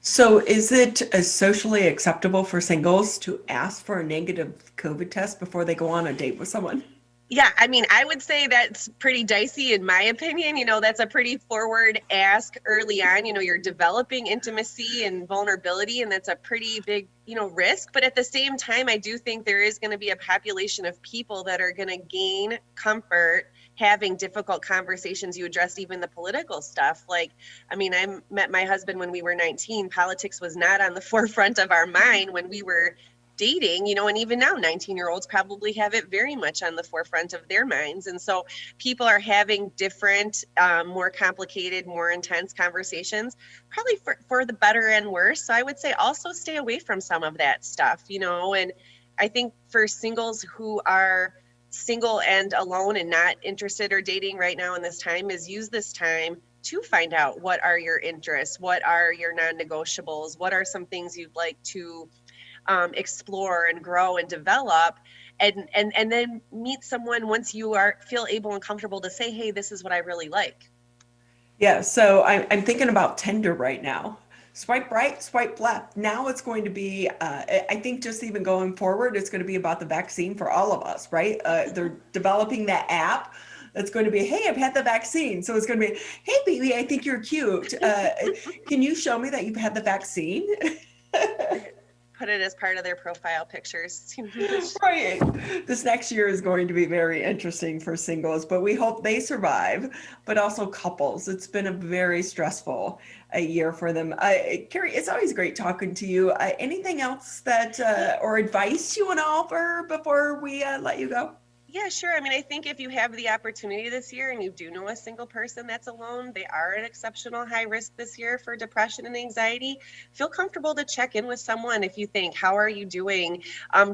B: So is it socially acceptable for singles to ask for a negative COVID test before they go on a date with someone?
H: Yeah, I mean, I would say that's pretty dicey in my opinion. That's a pretty forward ask early on. You're developing intimacy and vulnerability, and that's a pretty big, risk. But at the same time, I do think there is going to be a population of people that are going to gain comfort having difficult conversations. You addressed even the political stuff. Like, I mean, I met my husband when we were 19. Politics was not on the forefront of our mind when we were dating, and even now 19-year-olds probably have it very much on the forefront of their minds. And so people are having different, more complicated, more intense conversations, probably for the better and worse. So I would say also stay away from some of that stuff, and I think for singles who are single and alone and not interested or dating right now in this time, is use this time to find out what are your interests, what are your non-negotiables, what are some things you'd like to explore and grow and develop, and then meet someone once you feel able and comfortable to say, hey, this is what I really like.
B: Yeah, so I'm thinking about Tinder right now. Swipe right, swipe left. Now it's going to be, I think just even going forward, it's going to be about the vaccine for all of us, right? They're developing that app. It's going to be, hey, I've had the vaccine. So it's going to be, hey, baby, I think you're cute. Can you show me that you've had the vaccine?
H: put it as part of their profile pictures.
B: Right. This next year is going to be very interesting for singles, but we hope they survive, but also couples. It's been a very stressful year for them. Carrie, it's always great talking to you. Anything else that, or advice you want to offer before we let you go?
H: Yeah, sure. I mean, I think if you have the opportunity this year and you do know a single person that's alone, they are at exceptional high risk this year for depression and anxiety. Feel comfortable to check in with someone if you think, how are you doing?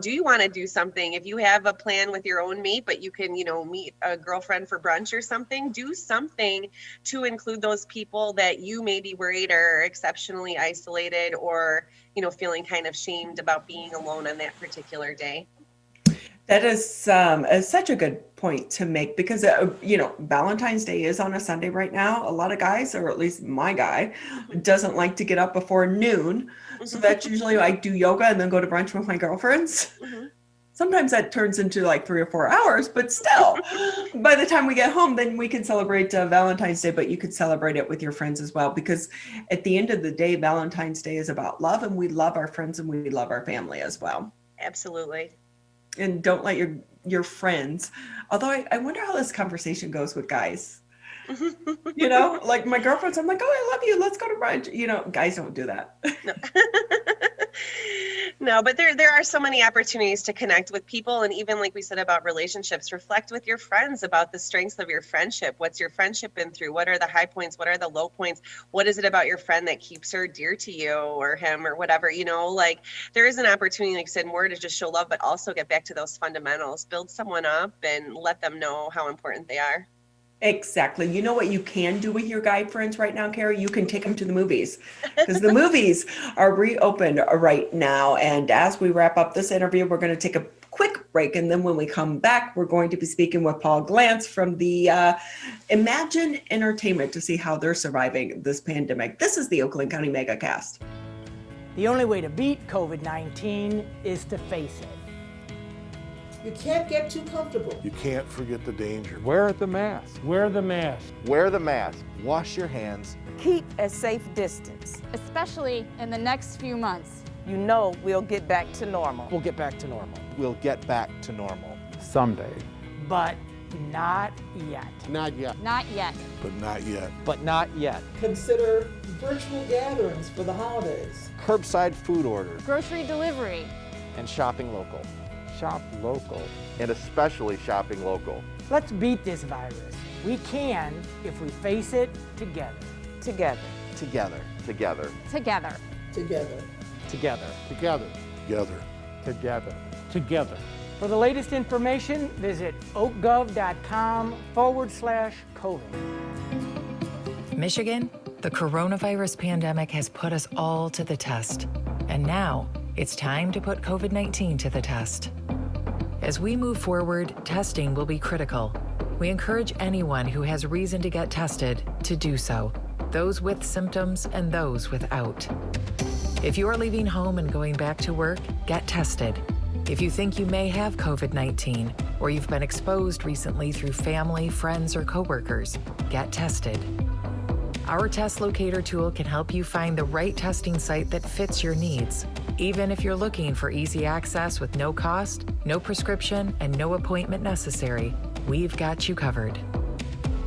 H: Do you want to do something? If you have a plan with your own mate, but you can, meet a girlfriend for brunch or something, do something to include those people that you may be worried are exceptionally isolated or, feeling kind of shamed about being alone on that particular day.
B: That is such a good point to make because, Valentine's Day is on a Sunday right now. A lot of guys, or at least my guy, doesn't like to get up before noon. So that's usually I do yoga and then go to brunch with my girlfriends. Sometimes that turns into like 3 or 4 hours, but still, by the time we get home, then we can celebrate Valentine's Day, but you could celebrate it with your friends as well. Because at the end of the day, Valentine's Day is about love, and we love our friends and we love our family as well.
H: Absolutely.
B: And don't let your friends, although I wonder how this conversation goes with guys. Like my girlfriends, I'm like, oh, I love you. Let's go to brunch. Guys don't do that.
H: No. No, but there are so many opportunities to connect with people. And even like we said about relationships, reflect with your friends about the strengths of your friendship. What's your friendship been through? What are the high points? What are the low points? What is it about your friend that keeps her dear to you or him or whatever? Like there is an opportunity, like I said, more to just show love, but also get back to those fundamentals, build someone up and let them know how important they are.
B: Exactly. You know what you can do with your guy friends right now, Carrie? You can take them to the movies because the movies are reopened right now. And as we wrap up this interview, we're going to take a quick break. And then when we come back, we're going to be speaking with Paul Glantz from the Emagine Entertainment to see how they're surviving this pandemic. This is the Oakland County Megacast.
I: The only way to beat COVID-19 is to face it.
J: You can't get too comfortable.
K: You can't forget the danger.
L: Wear the mask.
M: Wear the mask.
N: Wear the mask. Wash your hands.
O: Keep a safe distance.
P: Especially in the next few months.
O: We'll get back to normal.
L: We'll get back to normal.
N: We'll get back to normal.
L: Someday.
I: But not yet.
K: Not yet.
P: Not yet.
K: But not yet.
L: But not yet.
J: Consider virtual gatherings for the holidays.
N: Curbside food orders.
P: Grocery delivery.
L: And shopping local. Shop local.
N: And especially shopping local.
I: Let's beat this virus. We can if we face it together.
O: Together.
N: Together. Together.
P: Together.
J: Together.
L: Together.
K: Together. Together.
L: Together.
M: Together.
I: For the latest information, visit oakgov.com/COVID.
D: Michigan, the coronavirus pandemic has put us all to the test. And now it's time to put COVID-19 to the test. As we move forward, testing will be critical. We encourage anyone who has reason to get tested to do so, those with symptoms and those without. If you are leaving home and going back to work, get tested. If you think you may have COVID-19 or you've been exposed recently through family, friends, or coworkers, get tested. Our test locator tool can help you find the right testing site that fits your needs. Even if you're looking for easy access with no cost, no prescription, and no appointment necessary, we've got you covered.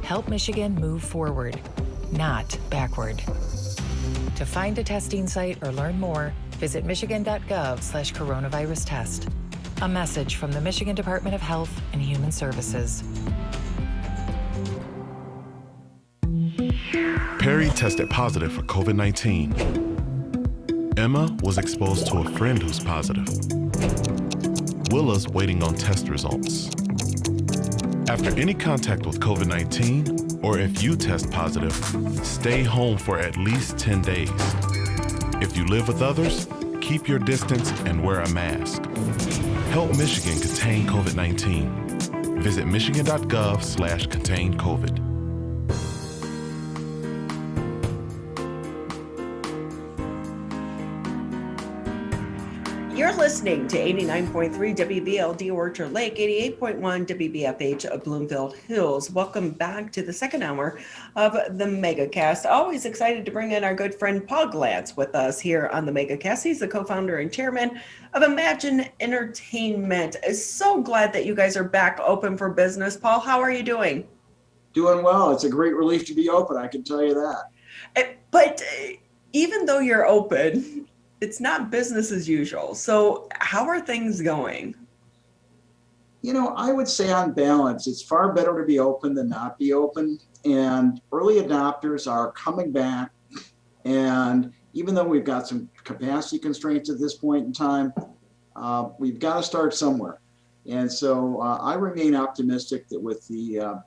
D: Help Michigan move forward, not backward. To find a testing site or learn more, visit michigan.gov/coronavirus test. A message from the Michigan Department of Health and Human Services.
C: Perry tested positive for COVID-19. Emma was exposed to a friend who's positive. Willa's waiting on test results. After any contact with COVID-19, or if you test positive, stay home for at least 10 days. If you live with others, keep your distance and wear a mask. Help Michigan contain COVID-19. Visit michigan.gov/contain-COVID.
B: You're listening to 89.3 WBLD Orchard Lake, 88.1 WBFH of Bloomfield Hills. Welcome back to the second hour of the Megacast. Always excited to bring in our good friend Paul Glantz with us here on the Megacast. He's the co-founder and chairman of Emagine Entertainment. So glad that you guys are back open for business. Paul, how are you doing?
M: Doing well. It's a great relief to be open, I can tell you that.
B: But even though you're open, it's not business as usual. So how are things going?
M: You know, I would say on balance, it's far better to be open than not be open. And early adopters are coming back. And even though we've got some capacity constraints at this point in time, we've got to start somewhere. And so I remain optimistic that with the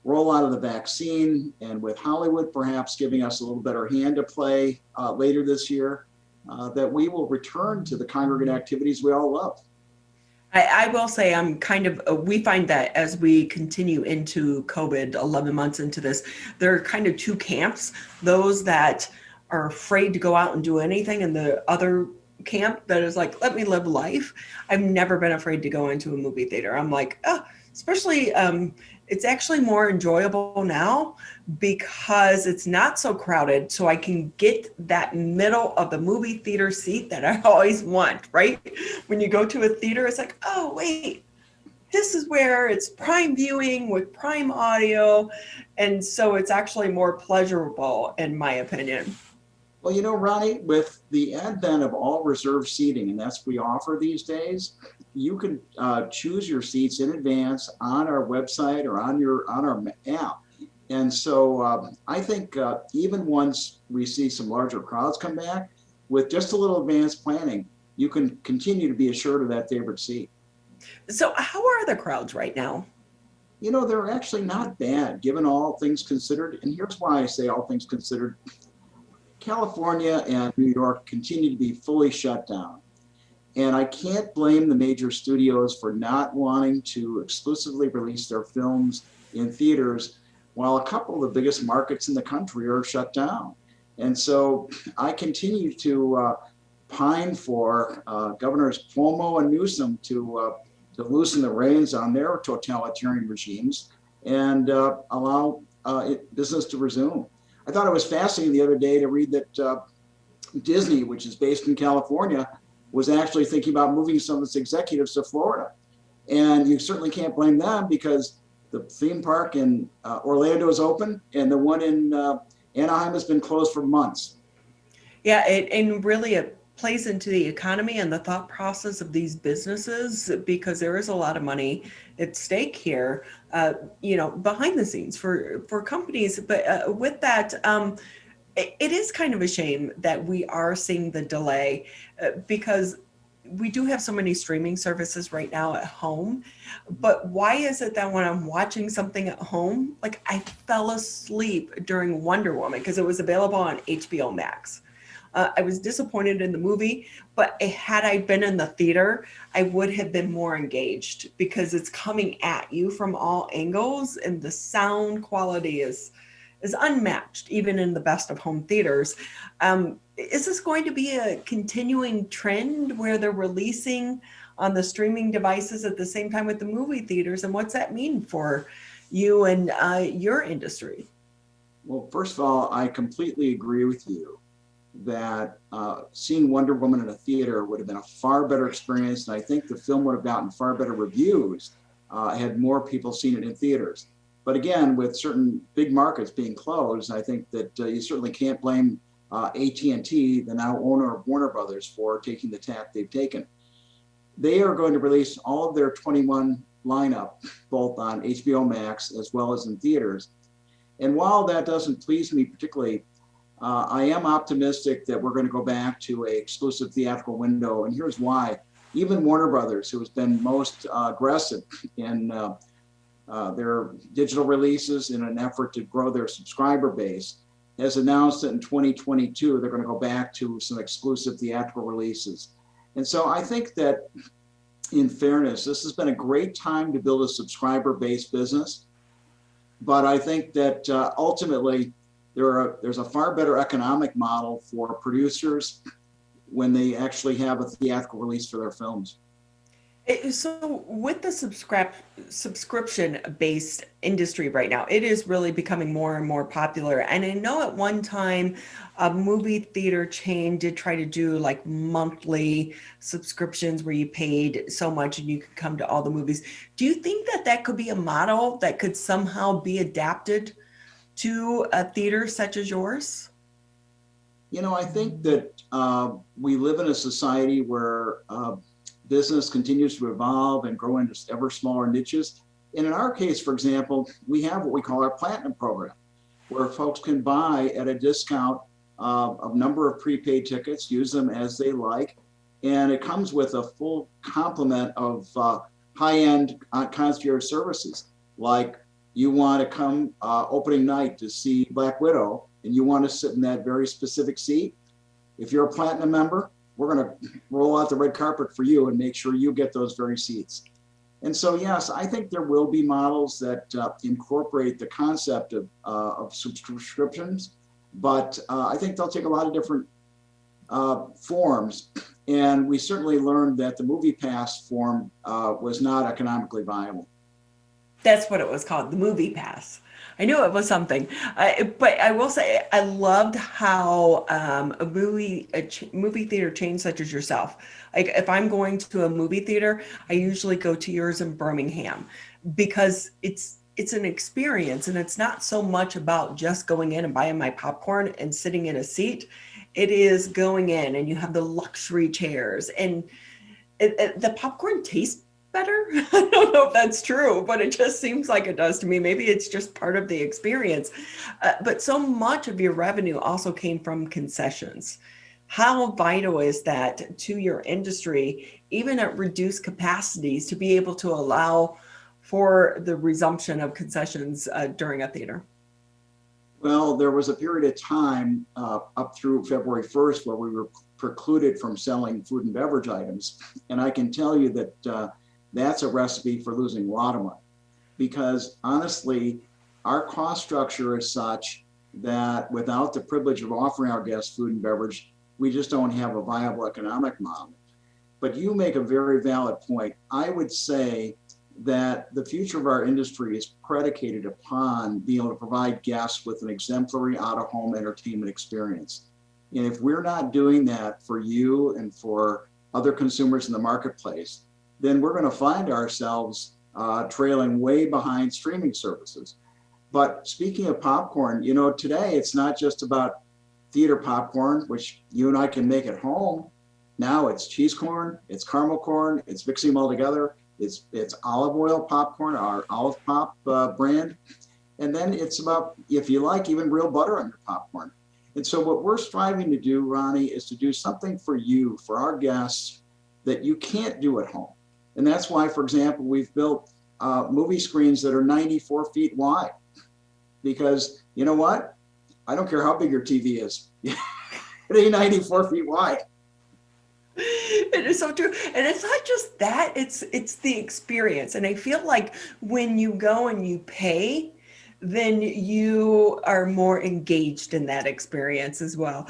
M: rollout of the vaccine and with Hollywood perhaps giving us a little better hand to play later this year, that we will return to the congregate activities we all love.
B: I will say we find that as we continue into COVID, 11 months into this, there are kind of two camps, those that are afraid to go out and do anything, and the other camp that is like, let me live life. I've never been afraid to go into a movie theater. I'm like, especially it's actually more enjoyable now because it's not so crowded. So I can get that middle of the movie theater seat that I always want, right? When you go to a theater, it's like, oh, wait, this is where it's prime viewing with prime audio. And so it's actually more pleasurable, in my opinion.
M: Well, you know, Ronnie, with the advent of all reserved seating, and that's what we offer these days, you can choose your seats in advance on our website or on our app. And so I think even once we see some larger crowds come back, with just a little advanced planning, you can continue to be assured of that favorite seat.
B: So how are the crowds right now?
M: You know, they're actually not bad, given all things considered. And here's why I say all things considered. California and New York continue to be fully shut down. And I can't blame the major studios for not wanting to exclusively release their films in theaters while a couple of the biggest markets in the country are shut down. And so I continue to pine for Governors Cuomo and Newsom to loosen the reins on their totalitarian regimes and allow business to resume. I thought it was fascinating the other day to read that Disney, which is based in California, was actually thinking about moving some of its executives to Florida. And you certainly can't blame them because the theme park in Orlando is open and the one in Anaheim has been closed for months.
B: Yeah, and really it plays into the economy and the thought process of these businesses because there is a lot of money at stake here, behind the scenes for companies. But with that, it is kind of a shame that we are seeing the delay because we do have so many streaming services right now at home. But why is it that when I'm watching something at home, like I fell asleep during Wonder Woman because it was available on HBO Max? I was disappointed in the movie, but had I been in the theater, I would have been more engaged because it's coming at you from all angles and the sound quality is unmatched, even in the best of home theaters. Is this going to be a continuing trend where they're releasing on the streaming devices at the same time with the movie theaters? And what's that mean for you and your industry?
M: Well, first of all, I completely agree with you that seeing Wonder Woman in a theater would have been a far better experience. And I think the film would have gotten far better reviews had more people seen it in theaters. But again, with certain big markets being closed, I think that you certainly can't blame AT&T, the now owner of Warner Brothers, for taking the tack they've taken. They are going to release all of their 21 lineup, both on HBO Max as well as in theaters. And while that doesn't please me particularly, I am optimistic that we're going to go back to an exclusive theatrical window. And here's why. Even Warner Brothers, who has been most aggressive in their digital releases in an effort to grow their subscriber base, has announced that in 2022, they're going to go back to some exclusive theatrical releases. And so I think that, in fairness, this has been a great time to build a subscriber-based business. But I think that ultimately, there's a far better economic model for producers when they actually have a theatrical release for their films.
B: So with the subscription-based industry right now, it is really becoming more and more popular. And I know at one time, a movie theater chain did try to do like monthly subscriptions where you paid so much and you could come to all the movies. Do you think that that could be a model that could somehow be adapted to a theater such as yours?
M: You know, I think that we live in a society where business continues to evolve and grow into ever smaller niches. And in our case, for example, we have what we call our Platinum program, where folks can buy at a discount a number of prepaid tickets, use them as they like. And it comes with a full complement of high-end concierge services. Like you want to come opening night to see Black Widow, and you want to sit in that very specific seat. If you're a Platinum member, we're going to roll out the red carpet for you and make sure you get those very seats. And so, yes, I think there will be models that incorporate the concept of subscriptions, but I think they'll take a lot of different forms. And we certainly learned that the Movie Pass form was not economically viable.
B: That's what it was called, the Movie Pass. I knew it was something, but I will say I loved how a movie theater chain such as yourself, like if I'm going to a movie theater, I usually go to yours in Birmingham because it's an experience, and it's not so much about just going in and buying my popcorn and sitting in a seat. It is going in and you have the luxury chairs, and the popcorn tastes better. I don't know if that's true, but it just seems like it does to me. Maybe it's just part of the experience. But so much of your revenue also came from concessions. How vital is that to your industry, even at reduced capacities, to be able to allow for the resumption of concessions during a theater?
M: Well, there was a period of time up through February 1st where we were precluded from selling food and beverage items. And I can tell you that that's a recipe for losing a lot of money, because honestly, our cost structure is such that without the privilege of offering our guests food and beverage, we just don't have a viable economic model. But you make a very valid point. I would say that the future of our industry is predicated upon being able to provide guests with an exemplary out-of-home entertainment experience. And if we're not doing that for you and for other consumers in the marketplace, then we're going to find ourselves trailing way behind streaming services. But speaking of popcorn, you know, today it's not just about theater popcorn, which you and I can make at home. Now it's cheese corn, it's caramel corn, it's mixing them all together. It's olive oil popcorn, our Olive Pop brand. And then it's about, if you like, even real butter on your popcorn. And so what we're striving to do, Ronnie, is to do something for you, for our guests, that you can't do at home. And that's why, for example, we've built movie screens that are 94 feet wide. Because you know what? I don't care how big your TV is. It ain't 94 feet wide.
B: It is so true. And it's not just that, it's the experience. And I feel like when you go and you pay, then you are more engaged in that experience as well.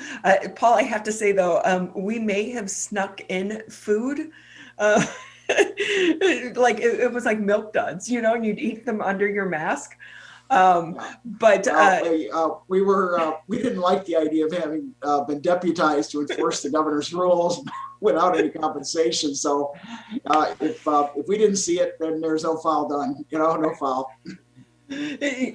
B: Paul, I have to say though, we may have snuck in food. Like it was like Milk Duds, you know, and you'd eat them under your mask. But
M: we didn't like the idea of having been deputized to enforce the governor's rules without any compensation. So if we didn't see it, then there's no foul done. You know, no foul.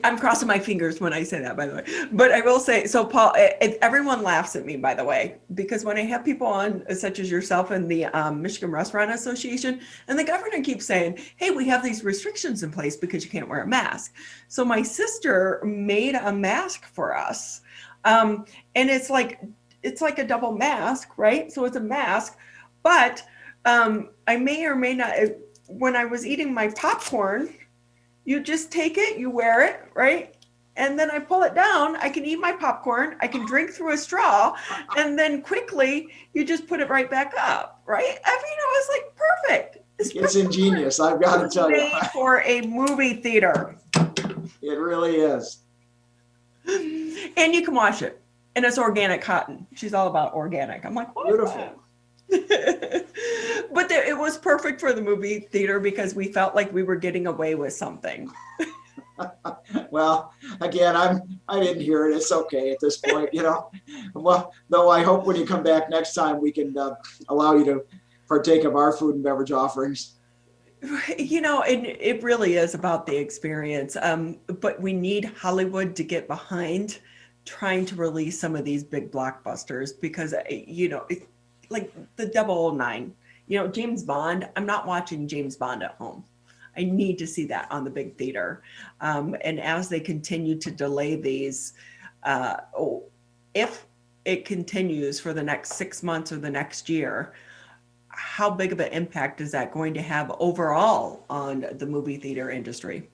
B: I'm crossing my fingers when I say that, by the way. But I will say, so Paul, everyone laughs at me, by the way, because when I have people on, such as yourself and the Michigan Restaurant Association, and the governor keeps saying, hey, we have these restrictions in place because you can't wear a mask. So my sister made a mask for us. And it's like a double mask, right? So it's a mask, but I may or may not, when I was eating my popcorn, you just take it, you wear it, right? And then I pull it down, I can eat my popcorn, I can drink through a straw, and then quickly you just put it right back up, right? I mean, it was like perfect.
M: It's ingenious, I've got to tell you.
B: Made for a movie theater.
M: It really is.
B: And you can wash it. And it's organic cotton. She's all about organic. I'm like, what?
M: Beautiful.
B: But it was perfect for the movie theater because we felt like we were getting away with something.
M: Well, again, I didn't hear it. It's okay at this point, you know. Well, though I hope when you come back next time, we can allow you to partake of our food and beverage offerings.
B: You know, it really is about the experience. But we need Hollywood to get behind trying to release some of these big blockbusters because, you know, like the 009, you know, James Bond, I'm not watching James Bond at home. I need to see that on the big theater. And as they continue to delay these, if it continues for the next 6 months or the next year, how big of an impact is that going to have overall on the movie theater industry?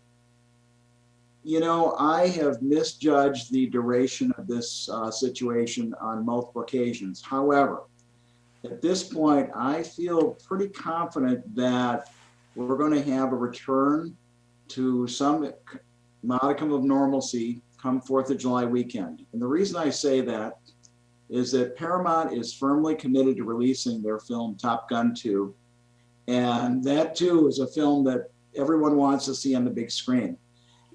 M: You know, I have misjudged the duration of this situation on multiple occasions. However, at this point, I feel pretty confident that we're going to have a return to some modicum of normalcy come 4th of July weekend. And the reason I say that is that Paramount is firmly committed to releasing their film Top Gun 2. And that too is a film that everyone wants to see on the big screen.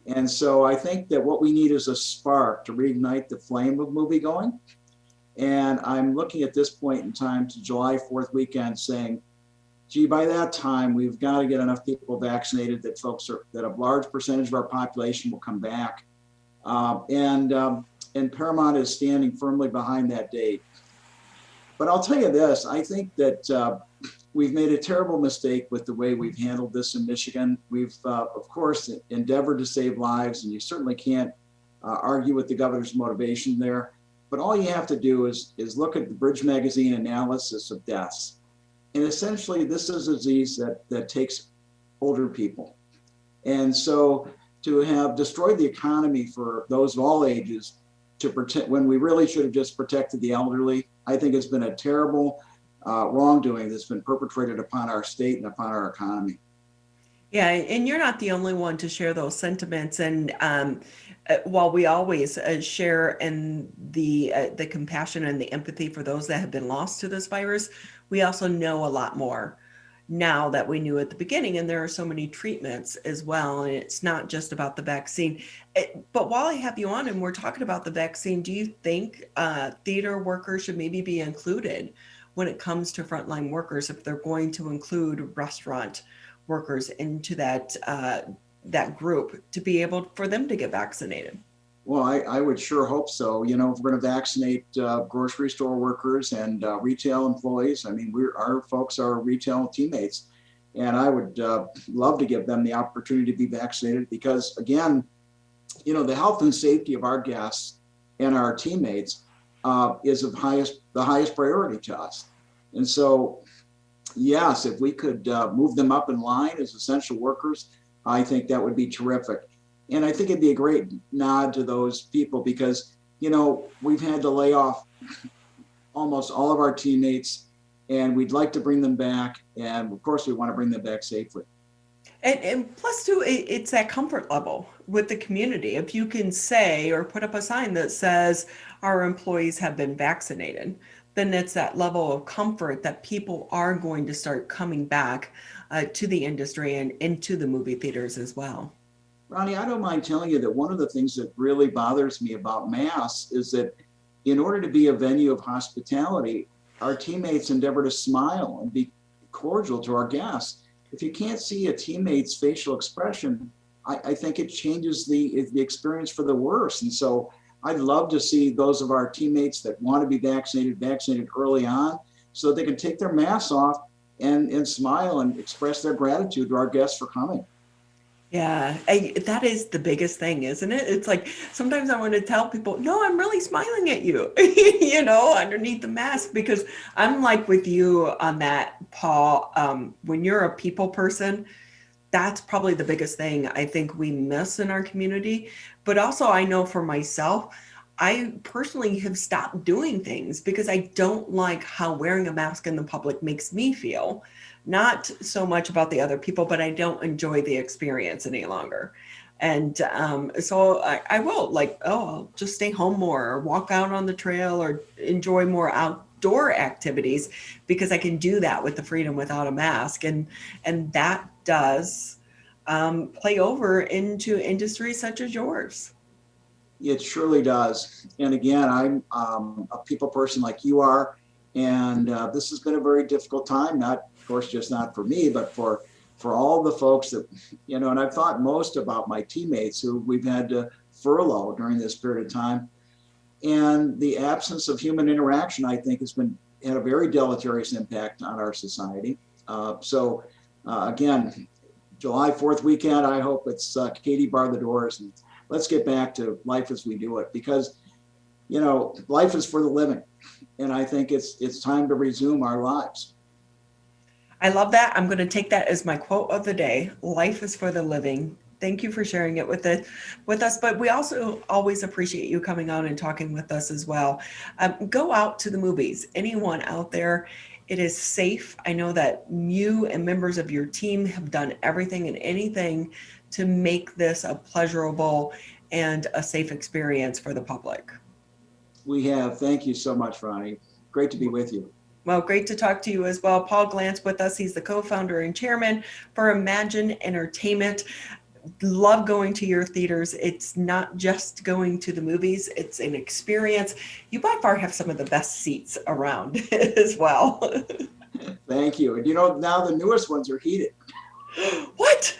M: And so I think that what we need is a spark to reignite the flame of moviegoing. And I'm looking at this point in time to July 4th weekend saying, gee, by that time, we've got to get enough people vaccinated that that a large percentage of our population will come back. And Paramount is standing firmly behind that date. But I'll tell you this, I think that we've made a terrible mistake with the way we've handled this in Michigan. We've, of course, endeavored to save lives, and you certainly can't argue with the governor's motivation there. But all you have to do is look at the Bridge Magazine analysis of deaths. And essentially, this is a disease that takes older people. And so to have destroyed the economy for those of all ages to protect, when we really should have just protected the elderly, I think it's been a terrible wrongdoing that's been perpetrated upon our state and upon our economy.
B: Yeah, and you're not the only one to share those sentiments. And while we always share in the compassion and the empathy for those that have been lost to this virus, we also know a lot more now that we knew at the beginning. And there are so many treatments as well. And it's not just about the vaccine. But while I have you on and we're talking about the vaccine, do you think theater workers should maybe be included when it comes to frontline workers, if they're going to include restaurant workers into that group, to be able for them to get vaccinated?
M: Well, I would sure hope so. You know, if we're going to vaccinate grocery store workers and retail employees, I mean, our folks are retail teammates, and I would love to give them the opportunity to be vaccinated because, again, you know, the health and safety of our guests and our teammates is of the highest priority to us. And so, yes, if we could move them up in line as essential workers, I think that would be terrific. And I think it'd be a great nod to those people because, you know, we've had to lay off almost all of our teammates and we'd like to bring them back. And of course, we want to bring them back safely.
B: And plus too, it's that comfort level with the community. If you can say or put up a sign that says our employees have been vaccinated, then it's that level of comfort that people are going to start coming back to the industry and into the movie theaters as well.
M: Ronnie, I don't mind telling you that one of the things that really bothers me about masks is that in order to be a venue of hospitality, our teammates endeavor to smile and be cordial to our guests. If you can't see a teammate's facial expression, I think it changes the experience for the worse. And so I'd love to see those of our teammates that want to be vaccinated early on so that they can take their masks off and smile and express their gratitude to our guests for coming.
B: Yeah, that is the biggest thing, isn't it? It's like sometimes I want to tell people, no, I'm really smiling at you, you know, underneath the mask, because I'm like with you on that, Paul. When you're a people person, that's probably the biggest thing I think we miss in our community. But also I know for myself, I personally have stopped doing things because I don't like how wearing a mask in the public makes me feel. not so much about the other people, but I don't enjoy the experience any longer. And so I will I'll just stay home more or walk out on the trail or enjoy more outdoor activities because I can do that with the freedom without a mask. And that does play over into industries such as yours.
M: It surely does. And again, I'm a people person like you are. And this has been a very difficult time, not, of course, just not for me, but for all the folks that, and I've thought most about my teammates who we've had to furlough during this period of time. And the absence of human interaction, I think, had a very deleterious impact on our society. So again, July 4th weekend, I hope it's Katie bar the doors and let's get back to life as we do it, because, life is for the living. And I think it's time to resume our lives.
B: I love that. I'm going to take that as my quote of the day. Life is for the living. Thank you for sharing it with us. But we also always appreciate you coming on and talking with us as well. Go out to the movies. Anyone out there, it is safe. I know that you and members of your team have done everything and anything to make this a pleasurable and a safe experience for the public.
M: We have. Thank you so much, Ronnie. Great to be with you.
B: Well, great to talk to you as well. Paul Glantz with us. He's the co-founder and chairman for Emagine Entertainment. Love going to your theaters. It's not just going to the movies. It's an experience. You by far have some of the best seats around as well.
M: Thank you. And now the newest ones are heated.
B: What?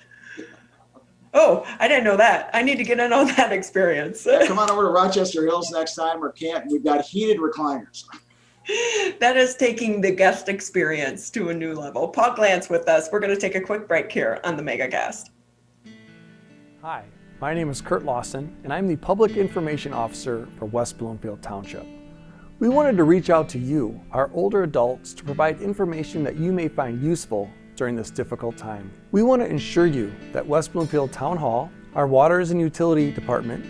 B: Oh, I didn't know that. I need to get in on that experience.
M: Come on over to Rochester Hills next time or Canton. We've got heated recliners.
B: That is taking the guest experience to a new level. Paul Glantz with us. We're going to take a quick break here on the Megacast.
G: Hi, my name is Kurt Lawson, and I'm the Public Information Officer for West Bloomfield Township. We wanted to reach out to you, our older adults, to provide information that you may find useful during this difficult time. We want to ensure you that West Bloomfield Town Hall, our Waters and Utility Department,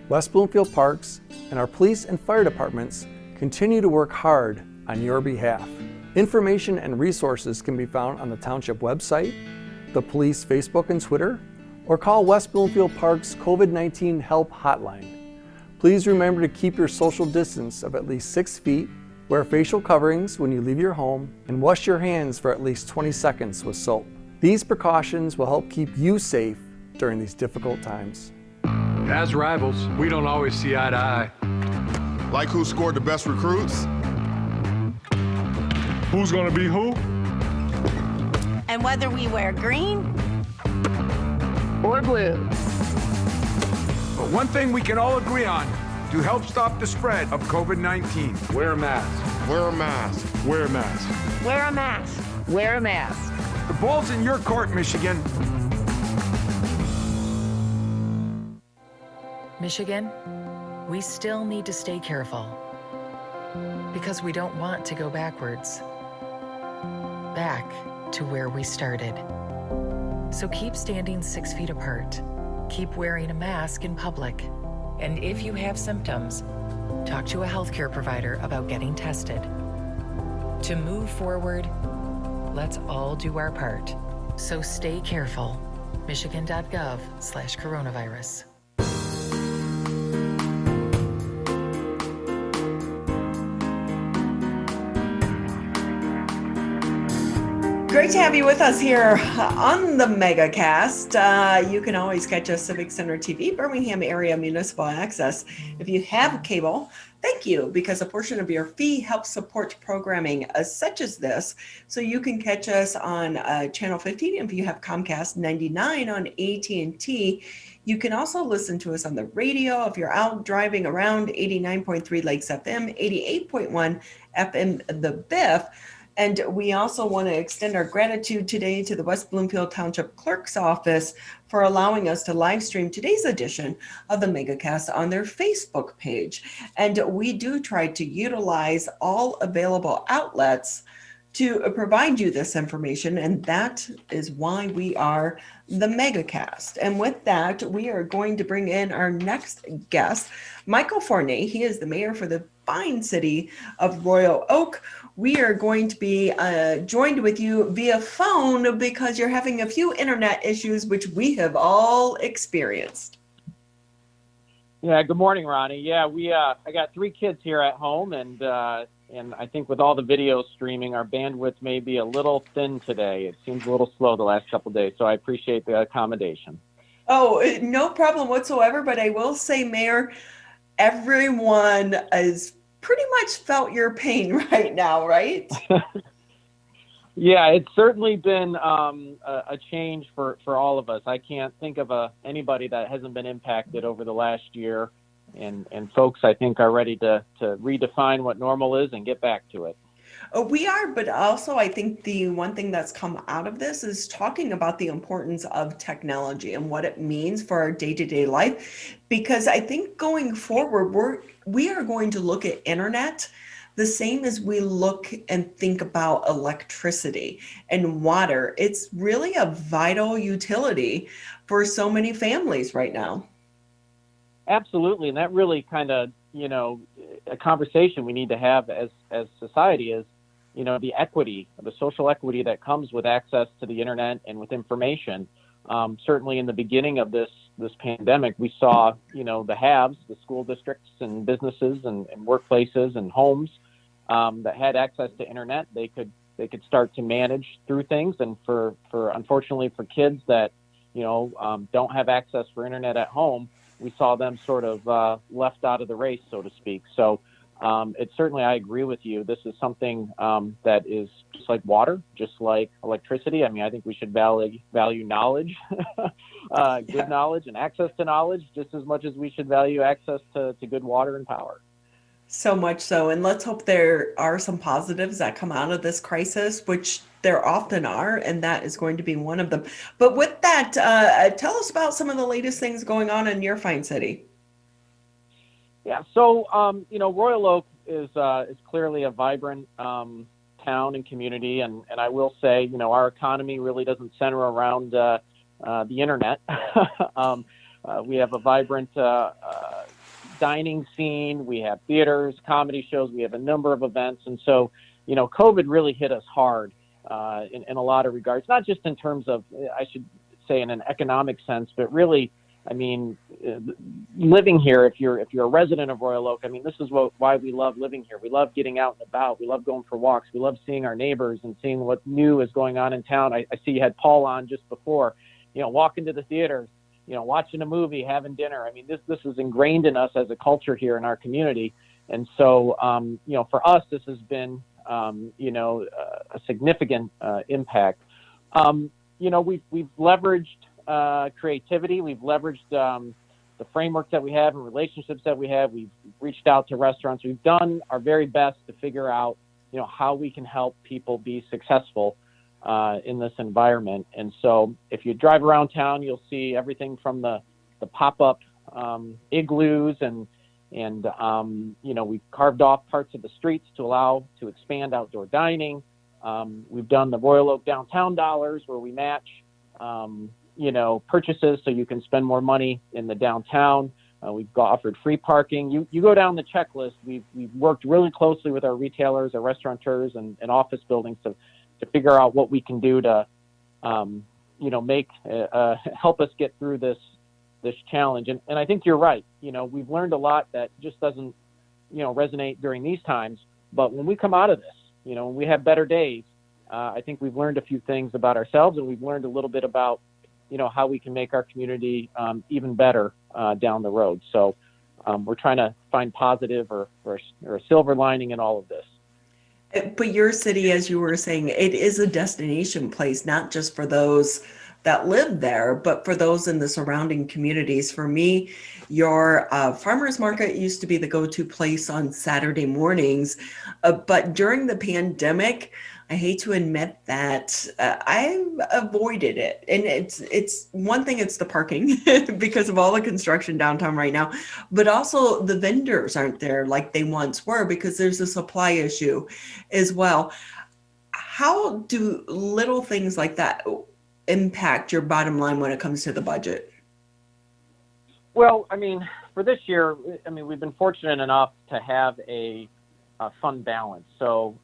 G: West Bloomfield Parks, and our police and fire departments continue to work hard on your behalf. Information and resources can be found on the Township website, the police Facebook and Twitter, or call West Bloomfield Park's COVID-19 Help Hotline. Please remember to keep your social distance of at least 6 feet, wear facial coverings when you leave your home, and wash your hands for at least 20 seconds with soap. These precautions will help keep you safe during these difficult times.
Q: As rivals, we don't always see eye to eye.
C: Like who scored the best recruits?
Q: Who's gonna be who?
R: And whether we wear green
Q: or blue. But one thing we can all agree on to help stop the spread of COVID-19. Wear a mask.
C: Wear a mask.
Q: Wear a mask.
R: wear a mask.
O: Wear a mask.
Q: The ball's in your court, Michigan.
D: Michigan, we still need to stay careful because we don't want to go backwards, back to where we started. So keep standing 6 feet apart, keep wearing a mask in public, and if you have symptoms, talk to a healthcare provider about getting tested. To move forward, let's all do our part. So stay careful. Michigan.gov/coronavirus.
B: Great to have you with us here on the Megacast. You can always catch us Civic Center TV, Birmingham Area Municipal Access. If you have cable, thank you, because a portion of your fee helps support programming such as this. So you can catch us on Channel 15 if you have Comcast, 99 on AT&T. You can also listen to us on the radio if you're out driving around, 89.3 Lakes FM, 88.1 FM The Biff. And we also want to extend our gratitude today to the West Bloomfield Township Clerk's Office for allowing us to live stream today's edition of the Megacast on their Facebook page. And we do try to utilize all available outlets to provide you this information, and that is why we are the Megacast. And with that, we are going to bring in our next guest, Michael Fournier. He is the mayor for the fine city of Royal Oak. We are going to be joined with you via phone because you're having a few internet issues, which we have all experienced.
L: Yeah, good morning, Ronnie. Yeah, I got 3 kids here at home, and I think with all the video streaming, our bandwidth may be a little thin today. It seems a little slow the last couple of days, so I appreciate the accommodation.
B: Oh, no problem whatsoever. But I will say, Mayor, everyone has pretty much felt your pain right now, right?
L: Yeah, it's certainly been a change for all of us. I can't think of anybody that hasn't been impacted over the last year. And folks, I think, are ready to redefine what normal is and get back to it.
B: We are, but also I think the one thing that's come out of this is talking about the importance of technology and what it means for our day-to-day life. Because I think going forward, we are going to look at internet the same as we look and think about electricity and water. It's really a vital utility for so many families right now.
L: Absolutely. And that really kind of, a conversation we need to have as society is, the equity, the social equity that comes with access to the internet and with information. Certainly in the beginning of this pandemic, we saw, the haves, the school districts and businesses and workplaces and homes that had access to internet. They could start to manage through things. And for unfortunately for kids that, don't have access for internet at home, we saw them sort of left out of the race, so to speak. So it's certainly, I agree with you. This is something that is just like water, just like electricity. I mean, I think we should value knowledge, good knowledge and access to knowledge just as much as we should value access to good water and power.
B: So much so. And let's hope there are some positives that come out of this crisis, which there often are, and that is going to be one of them. But with that, tell us about some of the latest things going on in your fine city.
L: Yeah, so, Royal Oak is clearly a vibrant town and community, and I will say, our economy really doesn't center around the internet. We have a vibrant dining scene, we have theaters, comedy shows, we have a number of events, and so, COVID really hit us hard in a lot of regards, not just in terms of, I should say, in an economic sense, but really, I mean, living here, if you're a resident of Royal Oak, I mean, this is why we love living here. We love getting out and about. We love going for walks. We love seeing our neighbors and seeing what new is going on in town. I see you had Paul on just before, walking to the theaters, watching a movie, having dinner. I mean, this is ingrained in us as a culture here in our community. And so, for us, this has been, a significant impact. We've leveraged creativity. We've leveraged the framework that we have and relationships that we have. We've reached out to restaurants. We've done our very best to figure out, how we can help people be successful in this environment. And so if you drive around town, you'll see everything from the pop-up igloos and we've carved off parts of the streets to expand outdoor dining. We've done the Royal Oak Downtown Dollars where we match purchases so you can spend more money in the downtown. We've offered free parking. You go down the checklist. We've worked really closely with our retailers, our restaurateurs, and office buildings to figure out what we can do to, make help us get through this challenge. And I think you're right. We've learned a lot that just doesn't, resonate during these times. But when we come out of this, when we have better days, I think we've learned a few things about ourselves, and we've learned a little bit about, how we can make our community even better down the road. So we're trying to find positive or a silver lining in all of this.
B: But your city, as you were saying, it is a destination place, not just for those that live there, but for those in the surrounding communities. For me, your farmers market used to be the go-to place on Saturday mornings. But during the pandemic, I hate to admit that I've avoided it. And it's one thing, it's the parking because of all the construction downtown right now, but also the vendors aren't there like they once were because there's a supply issue as well. how do little things like that impact your bottom line when it comes to the budget?
L: Well, I mean, for this year, I mean, we've been fortunate enough to have a fund balance. So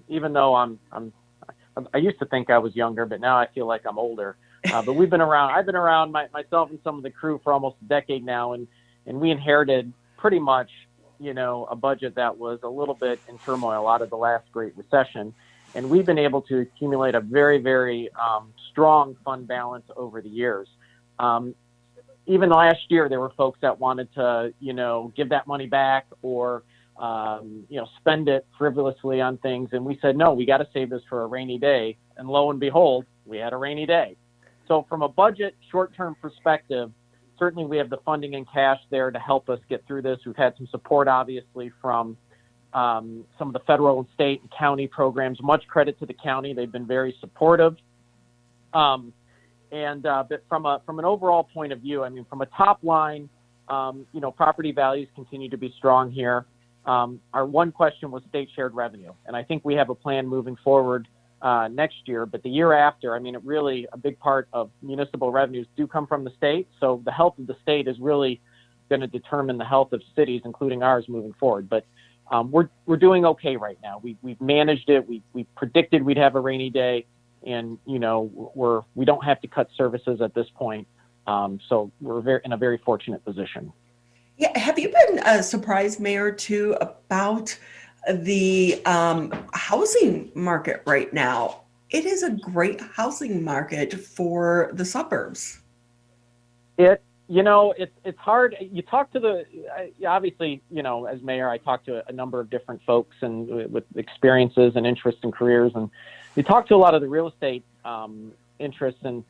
L: even though I used to think I was younger, but now I feel like I'm older. But I've been around myself and some of the crew for almost a decade now, and we inherited pretty much, a budget that was a little bit in turmoil out of the last Great Recession. And we've been able to accumulate a very, very strong fund balance over the years. Even last year, there were folks that wanted to, give that money back or, spend it frivolously on things. And we said, no, we got to save this for a rainy day. And lo and behold, we had a rainy day. So from a budget short-term perspective, certainly we have the funding and cash there to help us get through this. We've had some support, obviously, from some of the federal and state and county programs. Much credit to the county. They've been very supportive. But from an overall point of view, I mean, from a top line, property values continue to be strong here. Our one question was state shared revenue. And I think we have a plan moving forward next year, but the year after, I mean, a big part of municipal revenues do come from the state. So the health of the state is really going to determine the health of cities, including ours, moving forward. But we're doing okay right now. We've managed it. We predicted we'd have a rainy day, and we don't have to cut services at this point. So we're in a very fortunate position.
B: Yeah, have you been surprised, Mayor, too, about the housing market right now? It is a great housing market for the suburbs.
L: It's hard. You talk to obviously, as mayor, I talk to a number of different folks and with experiences and interests and careers, and you talk to a lot of the real estate interests, and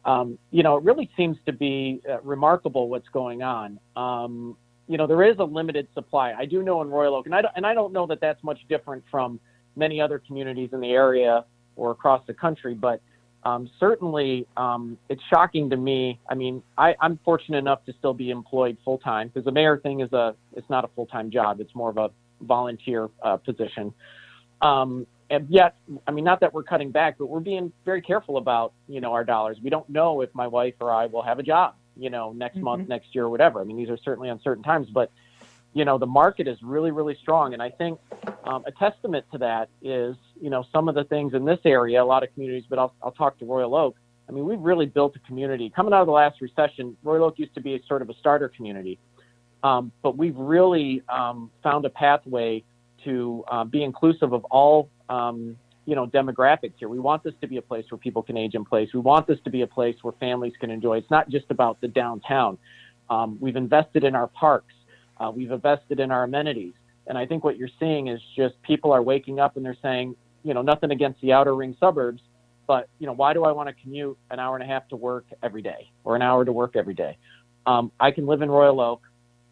L: it really seems to be remarkable what's going on. There is a limited supply. I do know in Royal Oak, and I don't know that that's much different from many other communities in the area or across the country, but certainly it's shocking to me. I mean, I'm fortunate enough to still be employed full time, because the mayor thing it's not a full time job. It's more of a volunteer position. And yet, I mean, not that we're cutting back, but we're being very careful about, our dollars. We don't know if my wife or I will have a job, next month, next year, or whatever. I mean, these are certainly uncertain times, but, the market is really, really strong. And I think a testament to that is, some of the things in this area, a lot of communities, but I'll talk to Royal Oak. I mean, we've really built a community. Coming out of the last recession, Royal Oak used to be sort of a starter community. But we've really found a pathway to be inclusive of all demographics here. We want this to be a place where people can age in place. We want this to be a place where families can enjoy. It's not just about the downtown. We've invested in our parks. We've invested in our amenities. And I think what you're seeing is just people are waking up and they're saying, nothing against the outer ring suburbs, but, why do I want to commute an hour and a half to work every day or an hour to work every day? I can live in Royal Oak.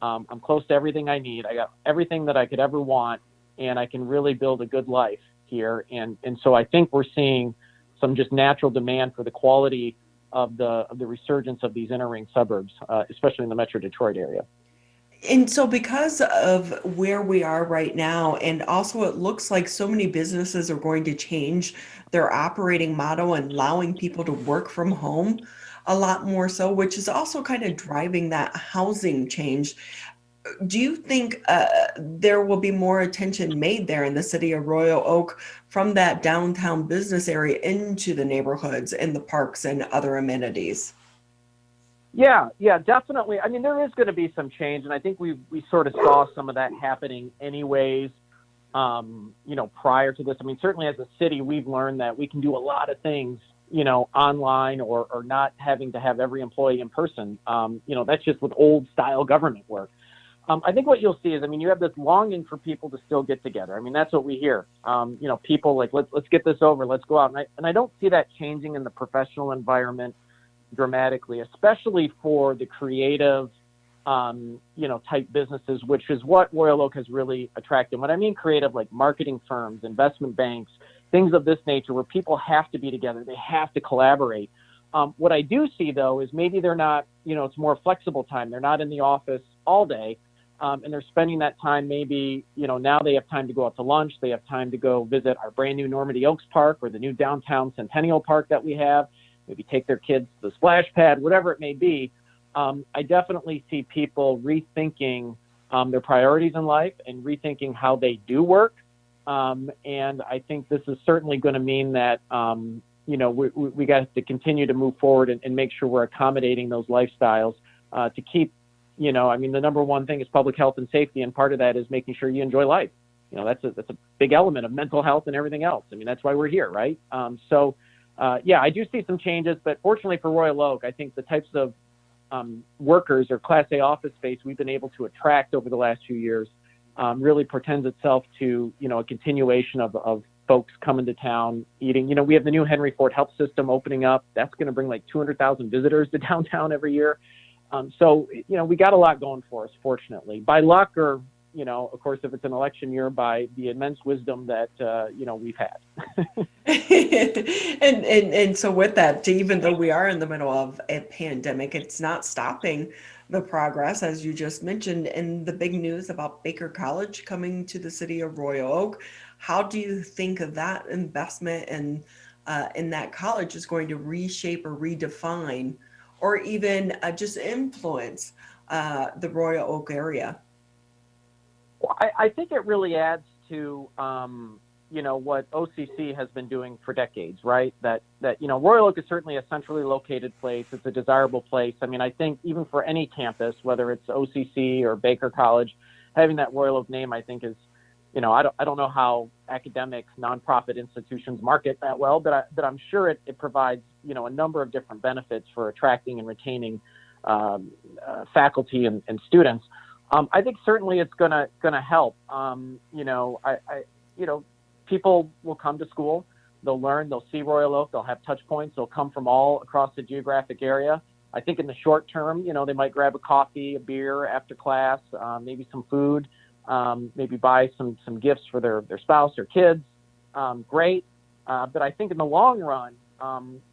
L: I'm close to everything I need. I got everything that I could ever want, and I can really build a good life here. And so I think we're seeing some just natural demand for the quality of the resurgence of these inner ring suburbs, especially in the Metro Detroit area.
B: And so because of where we are right now, and also it looks like so many businesses are going to change their operating model and allowing people to work from home a lot more so, which is also kind of driving that housing change. Do you think there will be more attention made there in the city of Royal Oak from that downtown business area into the neighborhoods and the parks and other amenities?
L: Yeah, definitely. I mean, there is going to be some change, and I think we sort of saw some of that happening anyways, prior to this. I mean, certainly as a city, we've learned that we can do a lot of things, online or not having to have every employee in person. That's just with old style government work. I think what you'll see is, I mean, you have this longing for people to still get together. I mean, that's what we hear. People like, let's get this over, let's go out. And I don't see that changing in the professional environment dramatically, especially for the creative, type businesses, which is what Royal Oak has really attracted. When I mean creative, like marketing firms, investment banks, things of this nature, where people have to be together, they have to collaborate. What I do see, though, is maybe they're not, it's more flexible time. They're not in the office all day. and they're spending that time maybe, now they have time to go out to lunch, they have time to go visit our brand new Normandy Oaks Park or the new downtown Centennial Park that we have, maybe take their kids to the splash pad, whatever it may be. I definitely see people rethinking their priorities in life and rethinking how they do work. And I think this is certainly going to mean that, we got to continue to move forward and make sure we're accommodating those lifestyles to keep, the number one thing is public health and safety. And part of that is making sure you enjoy life. That's a big element of mental health and everything else. That's why we're here, right? I do see some changes, but fortunately for Royal Oak, I think the types of workers or Class A office space we've been able to attract over the last few years really portends itself to, a continuation of folks coming to town, eating. We have the new Henry Ford Health System opening up. That's going to bring like 200,000 visitors to downtown every year. We got a lot going for us, fortunately. By luck or, of course, if it's an election year, by the immense wisdom that, we've had.
B: and so with that, even though we are in the middle of a pandemic, it's not stopping the progress, as you just mentioned, and the big news about Baker College coming to the city of Royal Oak. How do you think that investment in that college is going to reshape or redefine or even just influence the Royal Oak area?
L: Well, I think it really adds to, what OCC has been doing for decades, right? That Royal Oak is certainly a centrally located place. It's a desirable place. I think even for any campus, whether it's OCC or Baker College, having that Royal Oak name, I think is, I don't know how academic nonprofit institutions market that well, but I'm sure it provides, a number of different benefits for attracting and retaining faculty and students. I think certainly it's gonna help. People will come to school, they'll learn, they'll see Royal Oak, they'll have touch points, they'll come from all across the geographic area. I think in the short term, they might grab a coffee, a beer after class, maybe some food, maybe buy some gifts for their spouse or kids. Great. But I think in the long run,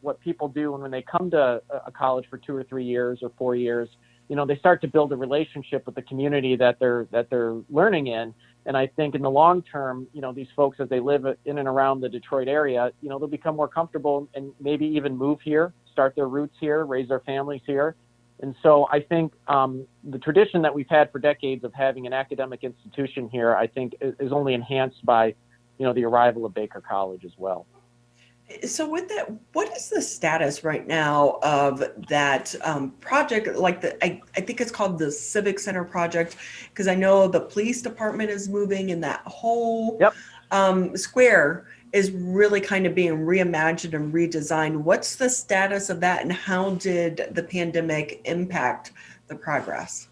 L: what people do when they come to a college for 2 or 3 years or 4 years, they start to build a relationship with the community that they're learning in. And I think in the long term, these folks, as they live in and around the Detroit area, they'll become more comfortable and maybe even move here, start their roots here, raise their families here. And so I think the tradition that we've had for decades of having an academic institution here, I think is only enhanced by, the arrival of Baker College as well.
B: So with that, what is the status right now of that project? Like I think it's called the Civic Center project, because I know the police department is moving and that whole square is really kind of being reimagined and redesigned. What's the status of that, and how did the pandemic impact the progress?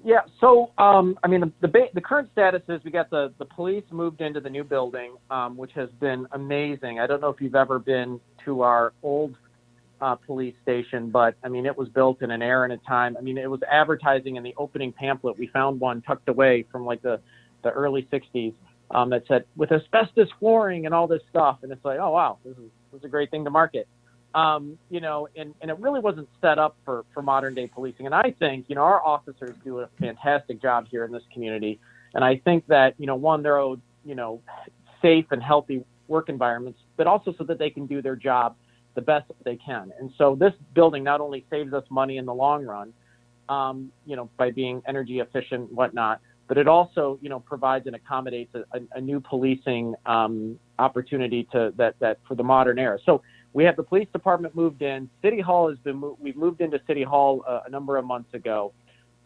L: Yeah, so the current status is we got the police moved into the new building, which has been amazing. I don't know if you've ever been to our old police station, but it was built in an era and a time. It was advertising in the opening pamphlet. We found one tucked away from like the early 60s that said with asbestos flooring and all this stuff. And it's like, oh wow, this is a great thing to market. And it really wasn't set up for modern day policing. And I think, our officers do a fantastic job here in this community. And I think that, one, they're owed, safe and healthy work environments, but also so that they can do their job the best that they can. And so this building not only saves us money in the long run, by being energy efficient and whatnot, but it also, provides and accommodates a new policing opportunity that for the modern era. So we have the police department moved in. City Hall we've moved into City Hall a number of months ago.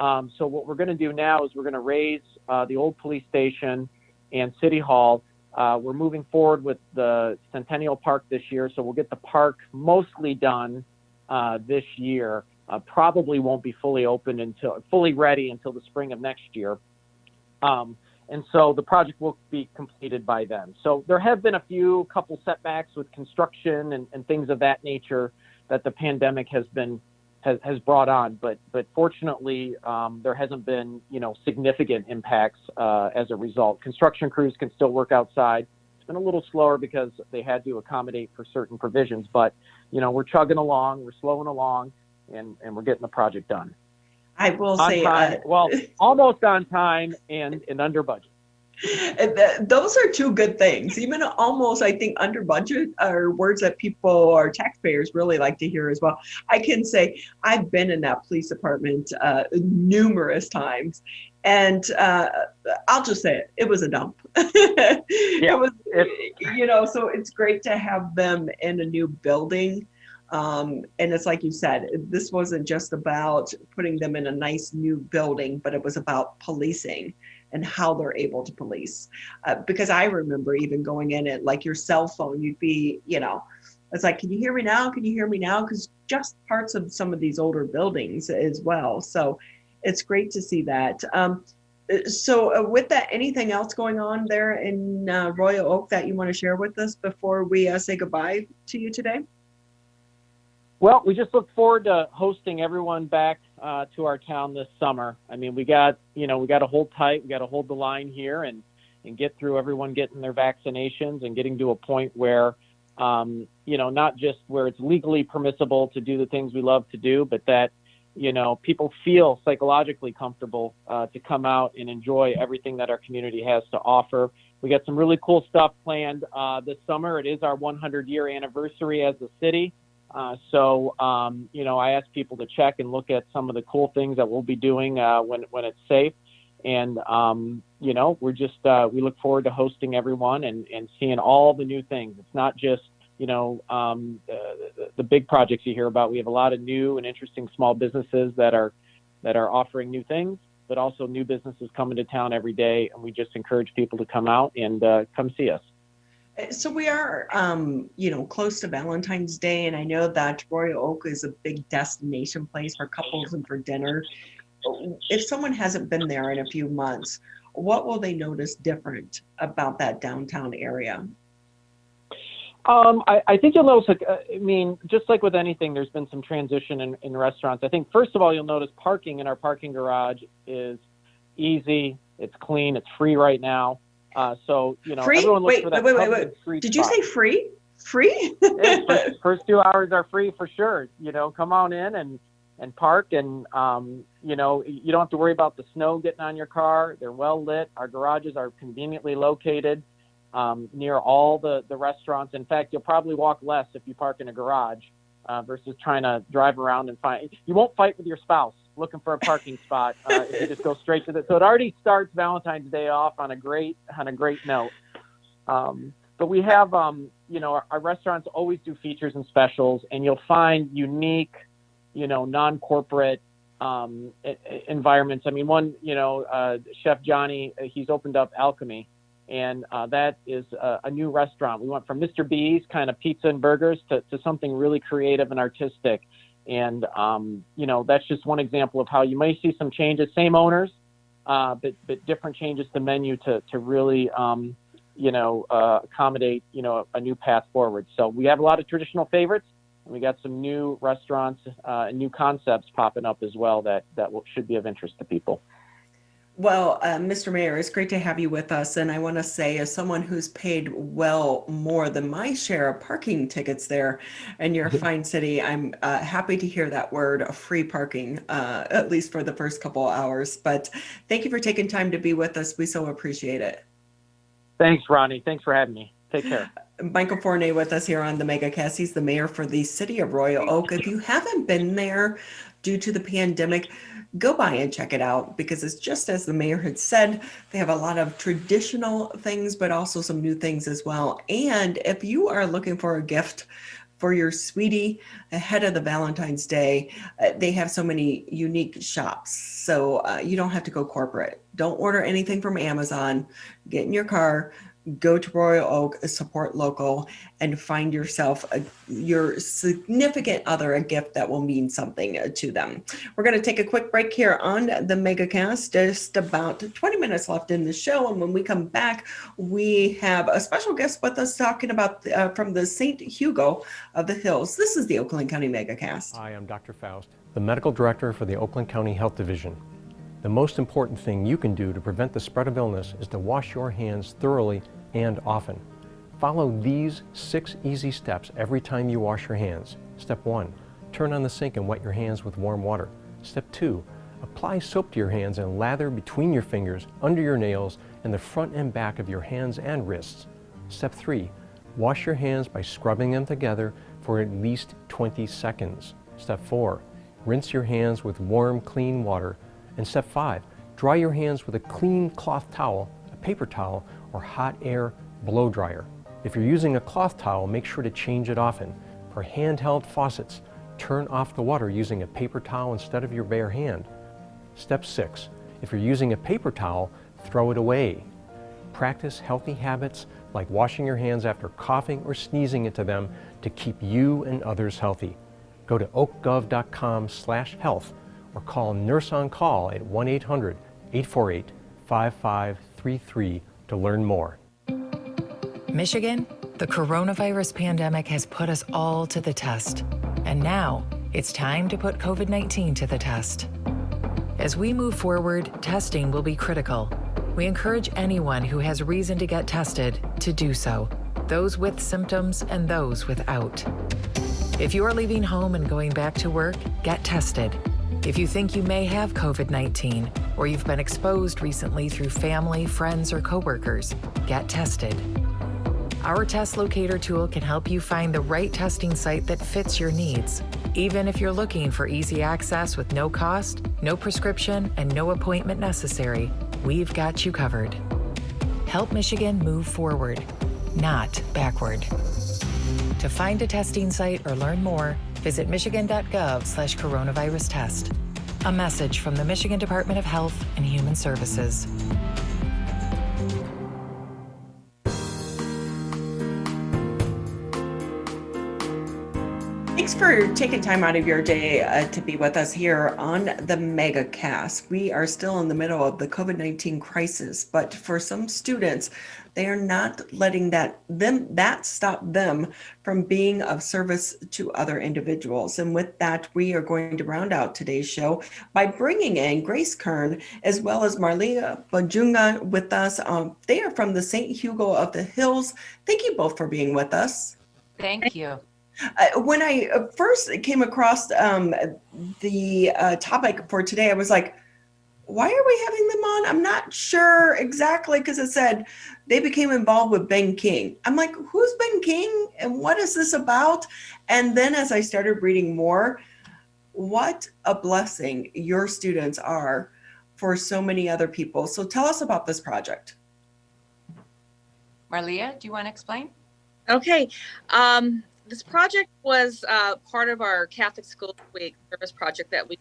L: So what we're going to do now is we're going to raise the old police station and City Hall. We're moving forward with the Centennial Park this year, so we'll get the park mostly done this year. Probably won't be fully ready until the spring of next year. And so the project will be completed by then. So there have been a couple setbacks with construction and things of that nature that the pandemic has brought on. But fortunately, there hasn't been, significant impacts as a result. Construction crews can still work outside. It's been a little slower because they had to accommodate for certain provisions. But, we're chugging along, we're slowing along, and we're getting the project done.
B: I will
L: On
B: say,
L: time, well, almost on time and under budget.
B: those are two good things. Even almost, I think, under budget are words that people or taxpayers really like to hear as well. I can say I've been in that police department numerous times, and I'll just say it was a dump. It was, so it's great to have them in a new building. And it's like you said, this wasn't just about putting them in a nice new building, but it was about policing and how they're able to police. Because I remember even going in it, like your cell phone, you'd be, it's like, can you hear me now? Can you hear me now? Because just parts of some of these older buildings as well. So it's great to see that. So with that, anything else going on there in Royal Oak that you want to share with us before we say goodbye to you today?
L: Well, we just look forward to hosting everyone back to our town this summer. I mean, we got to hold tight. We got to hold the line here and get through everyone getting their vaccinations and getting to a point where, not just where it's legally permissible to do the things we love to do, but that, people feel psychologically comfortable to come out and enjoy everything that our community has to offer. We got some really cool stuff planned this summer. It is our 100-year anniversary as a city. So I ask people to check and look at some of the cool things that we'll be doing when it's safe. And, we're just, we look forward to hosting everyone and seeing all the new things. It's not just, the big projects you hear about. We have a lot of new and interesting small businesses that are offering new things, but also new businesses coming to town every day. And we just encourage people to come out and come see us.
B: So we are, close to Valentine's Day, and I know that Royal Oak is a big destination place for couples and for dinner. If someone hasn't been there in a few months, what will they notice different about that downtown area?
L: I think you'll notice, just like with anything, there's been some transition in restaurants. I think, first of all, you'll notice parking in our parking garage is easy, it's clean, it's free right now.
B: Free?
L: Everyone looks for that.
B: Wait. Did you say free? Free?
L: Yeah, first 2 hours are free for sure. Come on in and park, and you don't have to worry about the snow getting on your car. They're well lit. Our garages are conveniently located near all the restaurants. In fact, you'll probably walk less if you park in a garage versus trying to drive around and find. You won't fight with your spouse looking for a parking spot if you just go straight to so it already starts Valentine's Day off on a great note. But we have our restaurants always do features and specials, and you'll find unique non-corporate environments. I mean, one Chef Johnny, he's opened up Alchemy, and that is a new restaurant. We went from Mr. B's kind of pizza and burgers to something really creative and artistic. And, that's just one example of how you may see some changes, same owners, but different changes to menu to really, accommodate, a new path forward. So we have a lot of traditional favorites, and we got some new restaurants and new concepts popping up as well that should be of interest to people.
B: Well, Mr. Mayor, it's great to have you with us. And I want to say, as someone who's paid well more than my share of parking tickets there in your fine city, I'm happy to hear that word, free parking, at least for the first couple of hours. But thank you for taking time to be with us. We so appreciate it.
L: Thanks, Ronnie. Thanks for having me. Take care.
B: Michael Fournier with us here on the Megacast. He's the mayor for the city of Royal Oak. If you haven't been there due to the pandemic, go by and check it out, because it's just as the mayor had said, they have a lot of traditional things, but also some new things as well. And if you are looking for a gift for your sweetie ahead of the Valentine's Day, they have so many unique shops. So you don't have to go corporate. Don't order anything from Amazon. Get in your car, go to Royal Oak, support local, and find yourself your significant other a gift that will mean something to them. We're going to take a quick break here on the Megacast. Just about 20 minutes left in the show, and when we come back, we have a special guest with us talking about from the St. Hugo of the Hills. This is the Oakland County Megacast.
S: Hi, I'm Dr. Faust, the Medical Director for the Oakland County Health Division. The most important thing you can do to prevent the spread of illness is to wash your hands thoroughly and often. Follow these 6 easy steps every time you wash your hands. Step 1, turn on the sink and wet your hands with warm water. Step 2, Apply soap to your hands and lather between your fingers, under your nails, and the front and back of your hands and wrists. Step 3, wash your hands by scrubbing them together for at least 20 seconds. Step 4, rinse your hands with warm, clean water. And step 5, dry your hands with a clean cloth towel, a paper towel, or hot air blow dryer. If you're using a cloth towel, make sure to change it often. For handheld faucets, turn off the water using a paper towel instead of your bare hand. Step 6, if you're using a paper towel, throw it away. Practice healthy habits like washing your hands after coughing or sneezing into them to keep you and others healthy. Go to oakgov.com/health or call Nurse on Call at 1-800-848-5533 to learn more.
D: Michigan, the coronavirus pandemic has put us all to the test. And now it's time to put COVID-19 to the test. As we move forward, testing will be critical. We encourage anyone who has reason to get tested to do so, those with symptoms and those without. If you are leaving home and going back to work, get tested. If you think you may have COVID-19 or you've been exposed recently through family, friends, or coworkers, get tested. Our test locator tool can help you find the right testing site that fits your needs. Even if you're looking for easy access with no cost, no prescription, and no appointment necessary, we've got you covered. Help Michigan move forward, not backward. To find a testing site or learn more, visit michigan.gov/coronavirus test. A message from the Michigan Department of Health and Human Services.
B: Thanks for taking time out of your day to be with us here on the Megacast. We are still in the middle of the COVID-19 crisis, but for some students, they are not letting that stop them from being of service to other individuals. And with that, we are going to round out today's show by bringing in Grace Kurn as well as Marlia Budiongan with us. They are from the St. Hugo of the Hills. Thank you both for being with us.
T: Thank you.
B: When I first came across the topic for today, I was like, why are we having them on? I'm not sure exactly, because it said they became involved with Ben King. I'm like, who's Ben King and what is this about? And then as I started reading more, what a blessing your students are for so many other people. So tell us about this project.
T: Marlia, do you want to explain?
U: Okay. This project was part of our Catholic School Week service project that we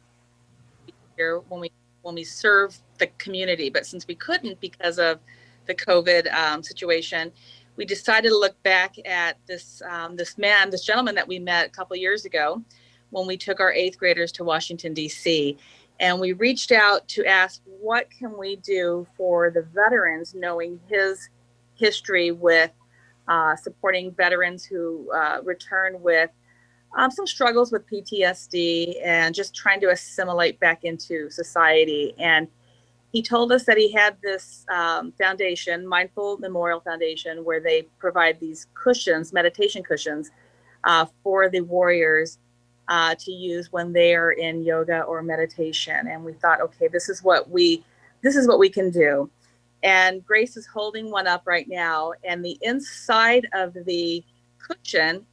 U: here when we serve the community. But since we couldn't because of the COVID situation, we decided to look back at this gentleman that we met a couple of years ago when we took our 8th graders to Washington, D.C. And we reached out to ask, what can we do for the veterans, knowing his history with supporting veterans who return with some struggles with PTSD and just trying to assimilate back into society. And he told us that he had this foundation, Mindful Memorial Foundation, where they provide these cushions, meditation cushions, for the warriors to use when they are in yoga or meditation. And we thought, okay, this is what we can do. And Grace is holding one up right now. And the inside of the cushion,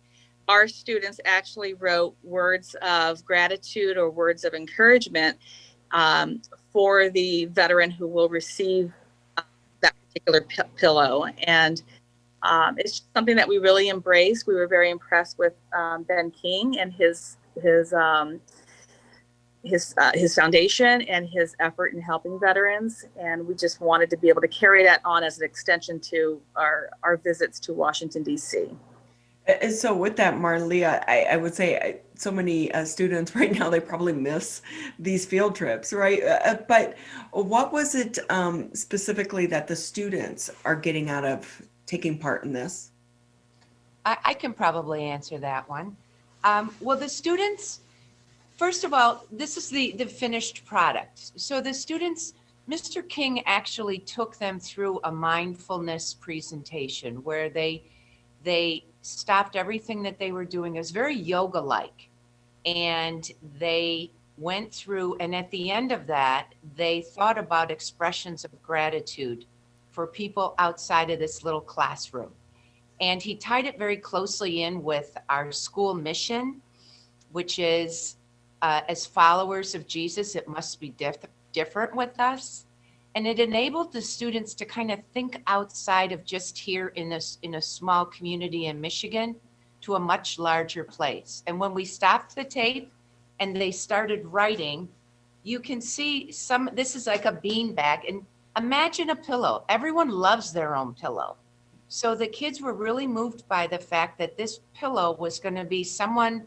U: our students actually wrote words of gratitude or words of encouragement for the veteran who will receive that particular pillow. And it's something that we really embrace. We were very impressed with Ben King and his foundation and his effort in helping veterans. And we just wanted to be able to carry that on as an extension to our visits to Washington, D.C.
B: And so with that, Marlia, I would say so many students right now, they probably miss these field trips, right? But what was it specifically that the students are getting out of taking part in this?
T: I can probably answer that one. Well, the students, first of all, this is the finished product. So the students, Mr. King actually took them through a mindfulness presentation where they stopped everything that they were doing. It was very yoga-like. And they went through, and at the end of that, they thought about expressions of gratitude for people outside of this little classroom. And he tied it very closely in with our school mission, which is, as followers of Jesus, it must be different with us. And it enabled the students to kind of think outside of just here in a small community in Michigan to a much larger place. And when we stopped the tape and they started writing, you can see this is like a bean bag, and imagine a pillow. Everyone loves their own pillow. So the kids were really moved by the fact that this pillow was going to be someone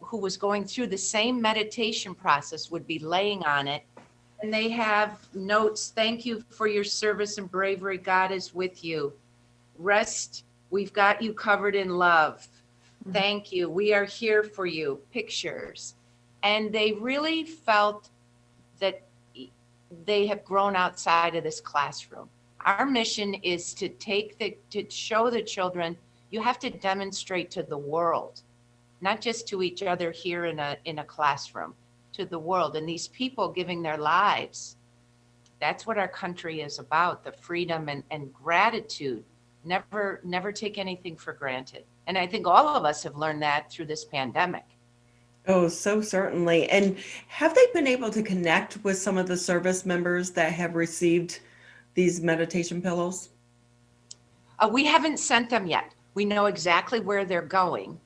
T: who was going through the same meditation process would be laying on it. And they have notes: thank you for your service and bravery. God is with you. Rest. We've got you covered in love. Thank you. We are here for you. Pictures. And they really felt that they have grown outside of this classroom. Our mission is to show the children, you have to demonstrate to the world, not just to each other here in a classroom, to the world. And these people giving their lives, that's what our country is about, the freedom and gratitude. Never take anything for granted. And I think all of us have learned that through this pandemic.
B: Oh, so certainly. And have they been able to connect with some of the service members that have received these meditation pillows?
T: We haven't sent them yet. We know exactly where they're going.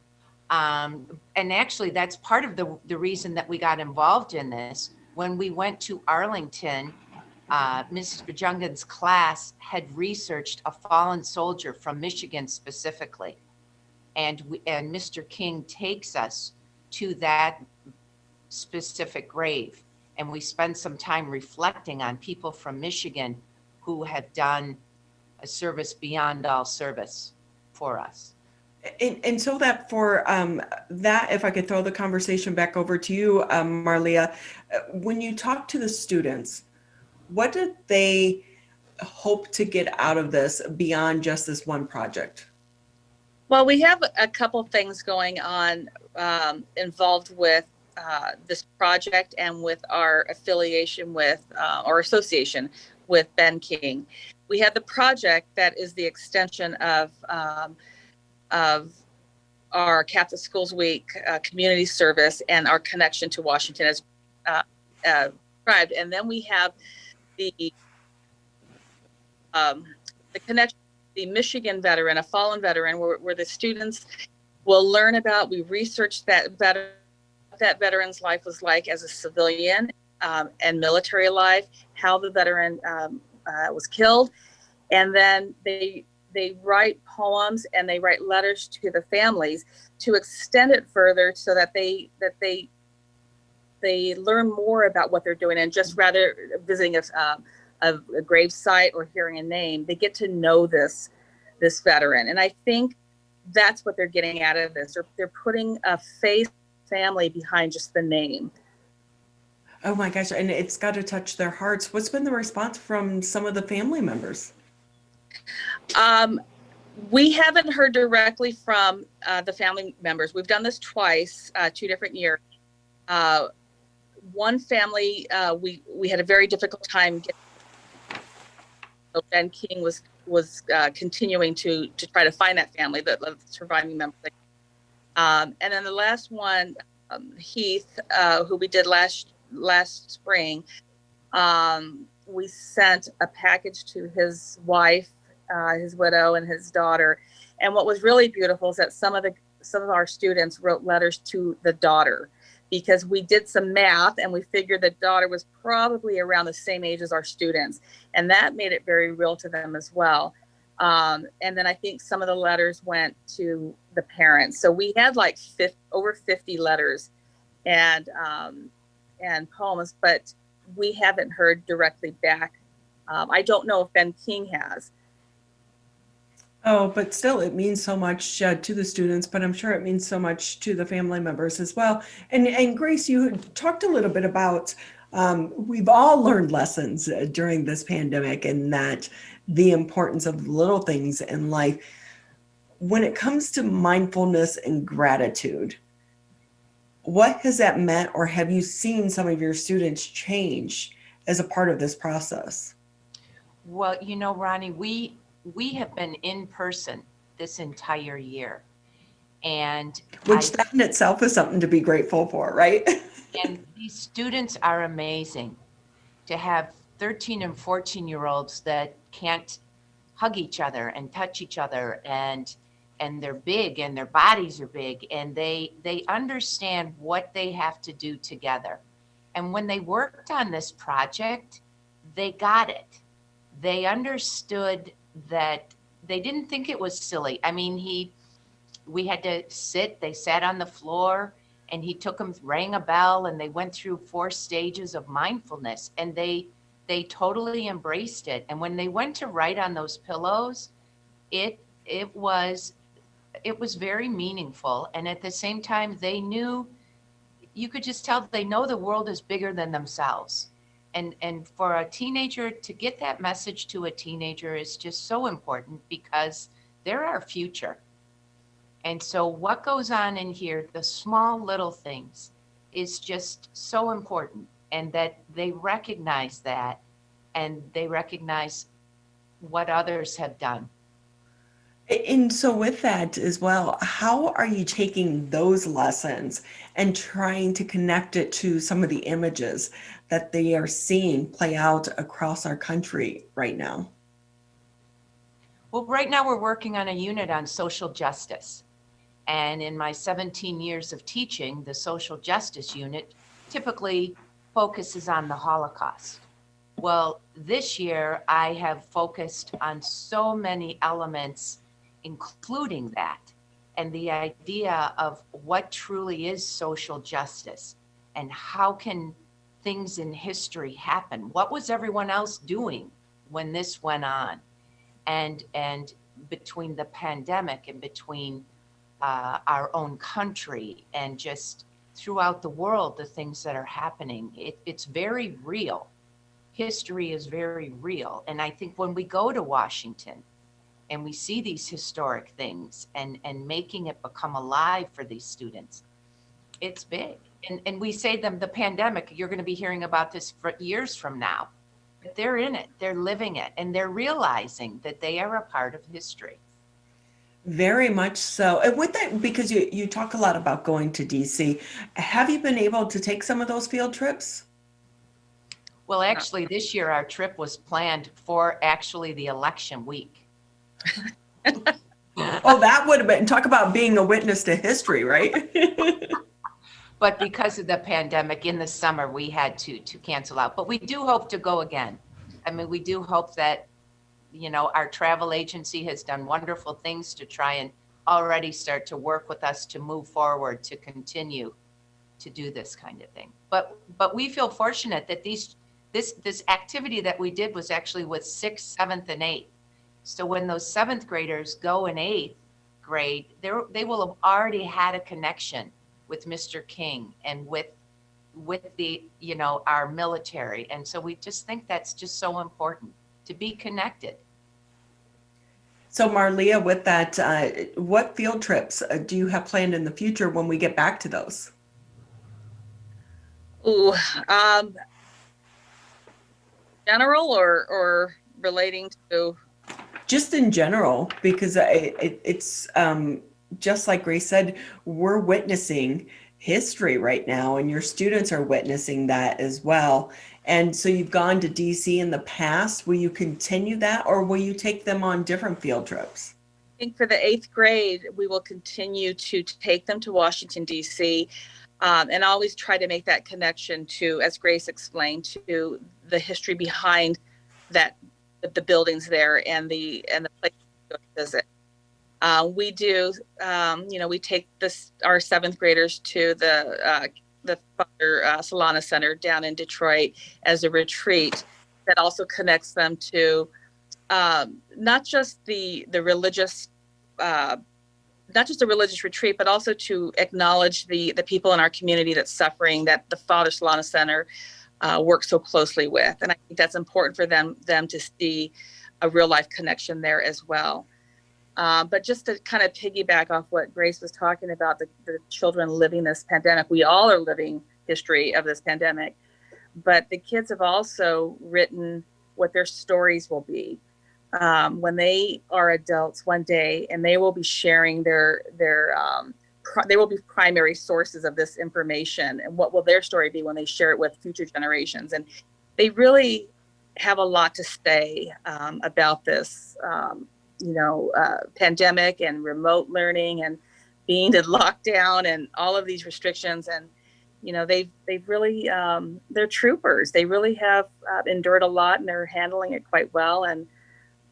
T: And actually, that's part of the reason that we got involved in this. When we went to Arlington, Mrs. Budiongan's class had researched a fallen soldier from Michigan specifically. And Mr. King takes us to that specific grave. And we spend some time reflecting on people from Michigan who have done a service beyond all service for us.
B: And so that for that, if I could throw the conversation back over to you, Marlia, when you talk to the students, what did they hope to get out of this beyond just this one project?
U: Well, we have a couple things going on involved with this project and with our affiliation with our association with Ben King. We have the project that is the extension of our Catholic Schools Week community service and our connection to Washington as described. And then we have the connection, the Michigan veteran, a fallen veteran, where the students will learn about, we researched that veteran's life was like as a civilian and military life, how the veteran was killed. And then they write poems and they write letters to the families to extend it further so that they learn more about what they're doing, and just rather visiting a grave site or hearing a name, they get to know this veteran. And I think that's what they're getting out of this. They're putting a face, family behind just the name.
B: Oh my gosh, and it's got to touch their hearts. What's been the response from some of the family members?
U: We haven't heard directly from the family members. We've done this twice, 2 different years. One family, we had a very difficult time getting. So Ben King was continuing to try to find that family, the surviving member. And then the last one, Heath, who we did last spring, we sent a package to his wife, his widow, and his daughter. And what was really beautiful is that some of our students wrote letters to the daughter, because we did some math and we figured the daughter was probably around the same age as our students. And that made it very real to them as well. And then I think some of the letters went to the parents. So we had like over 50 letters and poems, but we haven't heard directly back. I don't know if Ben King has.
B: Oh, but still, it means so much to the students, but I'm sure it means so much to the family members as well. And Grace, you talked a little bit about, we've all learned lessons during this pandemic, and that the importance of little things in life. When it comes to mindfulness and gratitude, what has that meant, or have you seen some of your students change as a part of this process?
T: Well, you know, Ronnie, we have been in person this entire year. And
B: which that in itself is something to be grateful for, right?
T: And these students are amazing. To have 13 and 14-year-olds that can't hug each other and touch each other, and they're big and their bodies are big, and they understand what they have to do together. And when they worked on this project, they got it. They understood that. They didn't think it was silly. I mean, we had to sit, they sat on the floor, and he took them, rang a bell, and they went through 4 stages of mindfulness, and they totally embraced it. And when they went to write on those pillows, it was very meaningful. And at the same time, they knew, you could just tell they know the world is bigger than themselves. And for a teenager to get that message to a teenager is just so important, because they're our future. And so what goes on in here, the small little things, is just so important, and that they recognize that, and they recognize what others have done.
B: And so with that as well, how are you taking those lessons and trying to connect it to some of the images that they are seeing play out across our country right now?
T: Well, right now we're working on a unit on social justice. And in my 17 years of teaching, the social justice unit typically focuses on the Holocaust. Well, this year I have focused on so many elements, including that, and the idea of what truly is social justice, and how can things in history happen? What was everyone else doing when this went on? And between the pandemic and between our own country and just throughout the world, the things that are happening, it's very real. History is very real. And I think when we go to Washington and we see these historic things and making it become alive for these students, it's big. And we say them, the pandemic, you're going to be hearing about this for years from now. But they're in it, they're living it, and they're realizing that they are a part of history.
B: Very much so. And with that, because you talk a lot about going to DC, have you been able to take some of those field trips?
T: Well, actually, this year our trip was planned for actually the election week.
B: Oh, that would have been, talk about being a witness to history, right?
T: But because of the pandemic in the summer, we had to cancel out. But we do hope to go again. I mean, we do hope that, you know, our travel agency has done wonderful things to try and already start to work with us to move forward, to continue to do this kind of thing. But we feel fortunate that this activity that we did was actually with 6th, 7th, and 8th. So when those 7th graders go in 8th grade, they will have already had a connection with Mr. King and with the, you know, our military. And so we just think that's just so important, to be connected.
B: So Marlia, with that, what field trips do you have planned in the future when we get back to those?
U: Ooh, general or relating to?
B: Just in general, because it's just like Grace said, we're witnessing history right now, and your students are witnessing that as well. And so you've gone to DC in the past. Will you continue that, or will you take them on different field trips?
U: I think for the 8th grade, we will continue to take them to Washington, DC, and always try to make that connection to, as Grace explained, to the history behind that, the buildings there and the place to go visit. We do, you know, we take our 7th graders to the Father Solana Center down in Detroit as a retreat that also connects them to not just the religious, not just a religious retreat, but also to acknowledge the people in our community that's suffering, that the Father Solana Center works so closely with. And I think that's important for them to see a real life connection there as well. But just to kind of piggyback off what Grace was talking about, the children living this pandemic, we all are living history of this pandemic, but the kids have also written what their stories will be when they are adults one day, and they will be sharing they will be primary sources of this information, and what will their story be when they share it with future generations. And they really have a lot to say about this, pandemic and remote learning and being in lockdown and all of these restrictions. And, they've really, they're troopers. They really have endured a lot, and they're handling it quite well and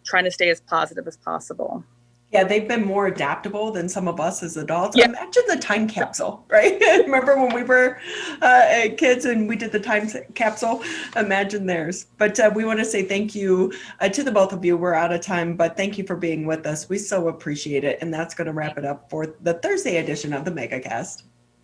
U: trying to stay as positive as possible.
B: Yeah, they've been more adaptable than some of us as adults. Yeah. Imagine the time capsule, right? Remember when we were kids and we did the time capsule? Imagine theirs. But we want to say thank you to the both of you. We're out of time, but thank you for being with us. We so appreciate it. And that's going to wrap it up for the Thursday edition of the Megacast.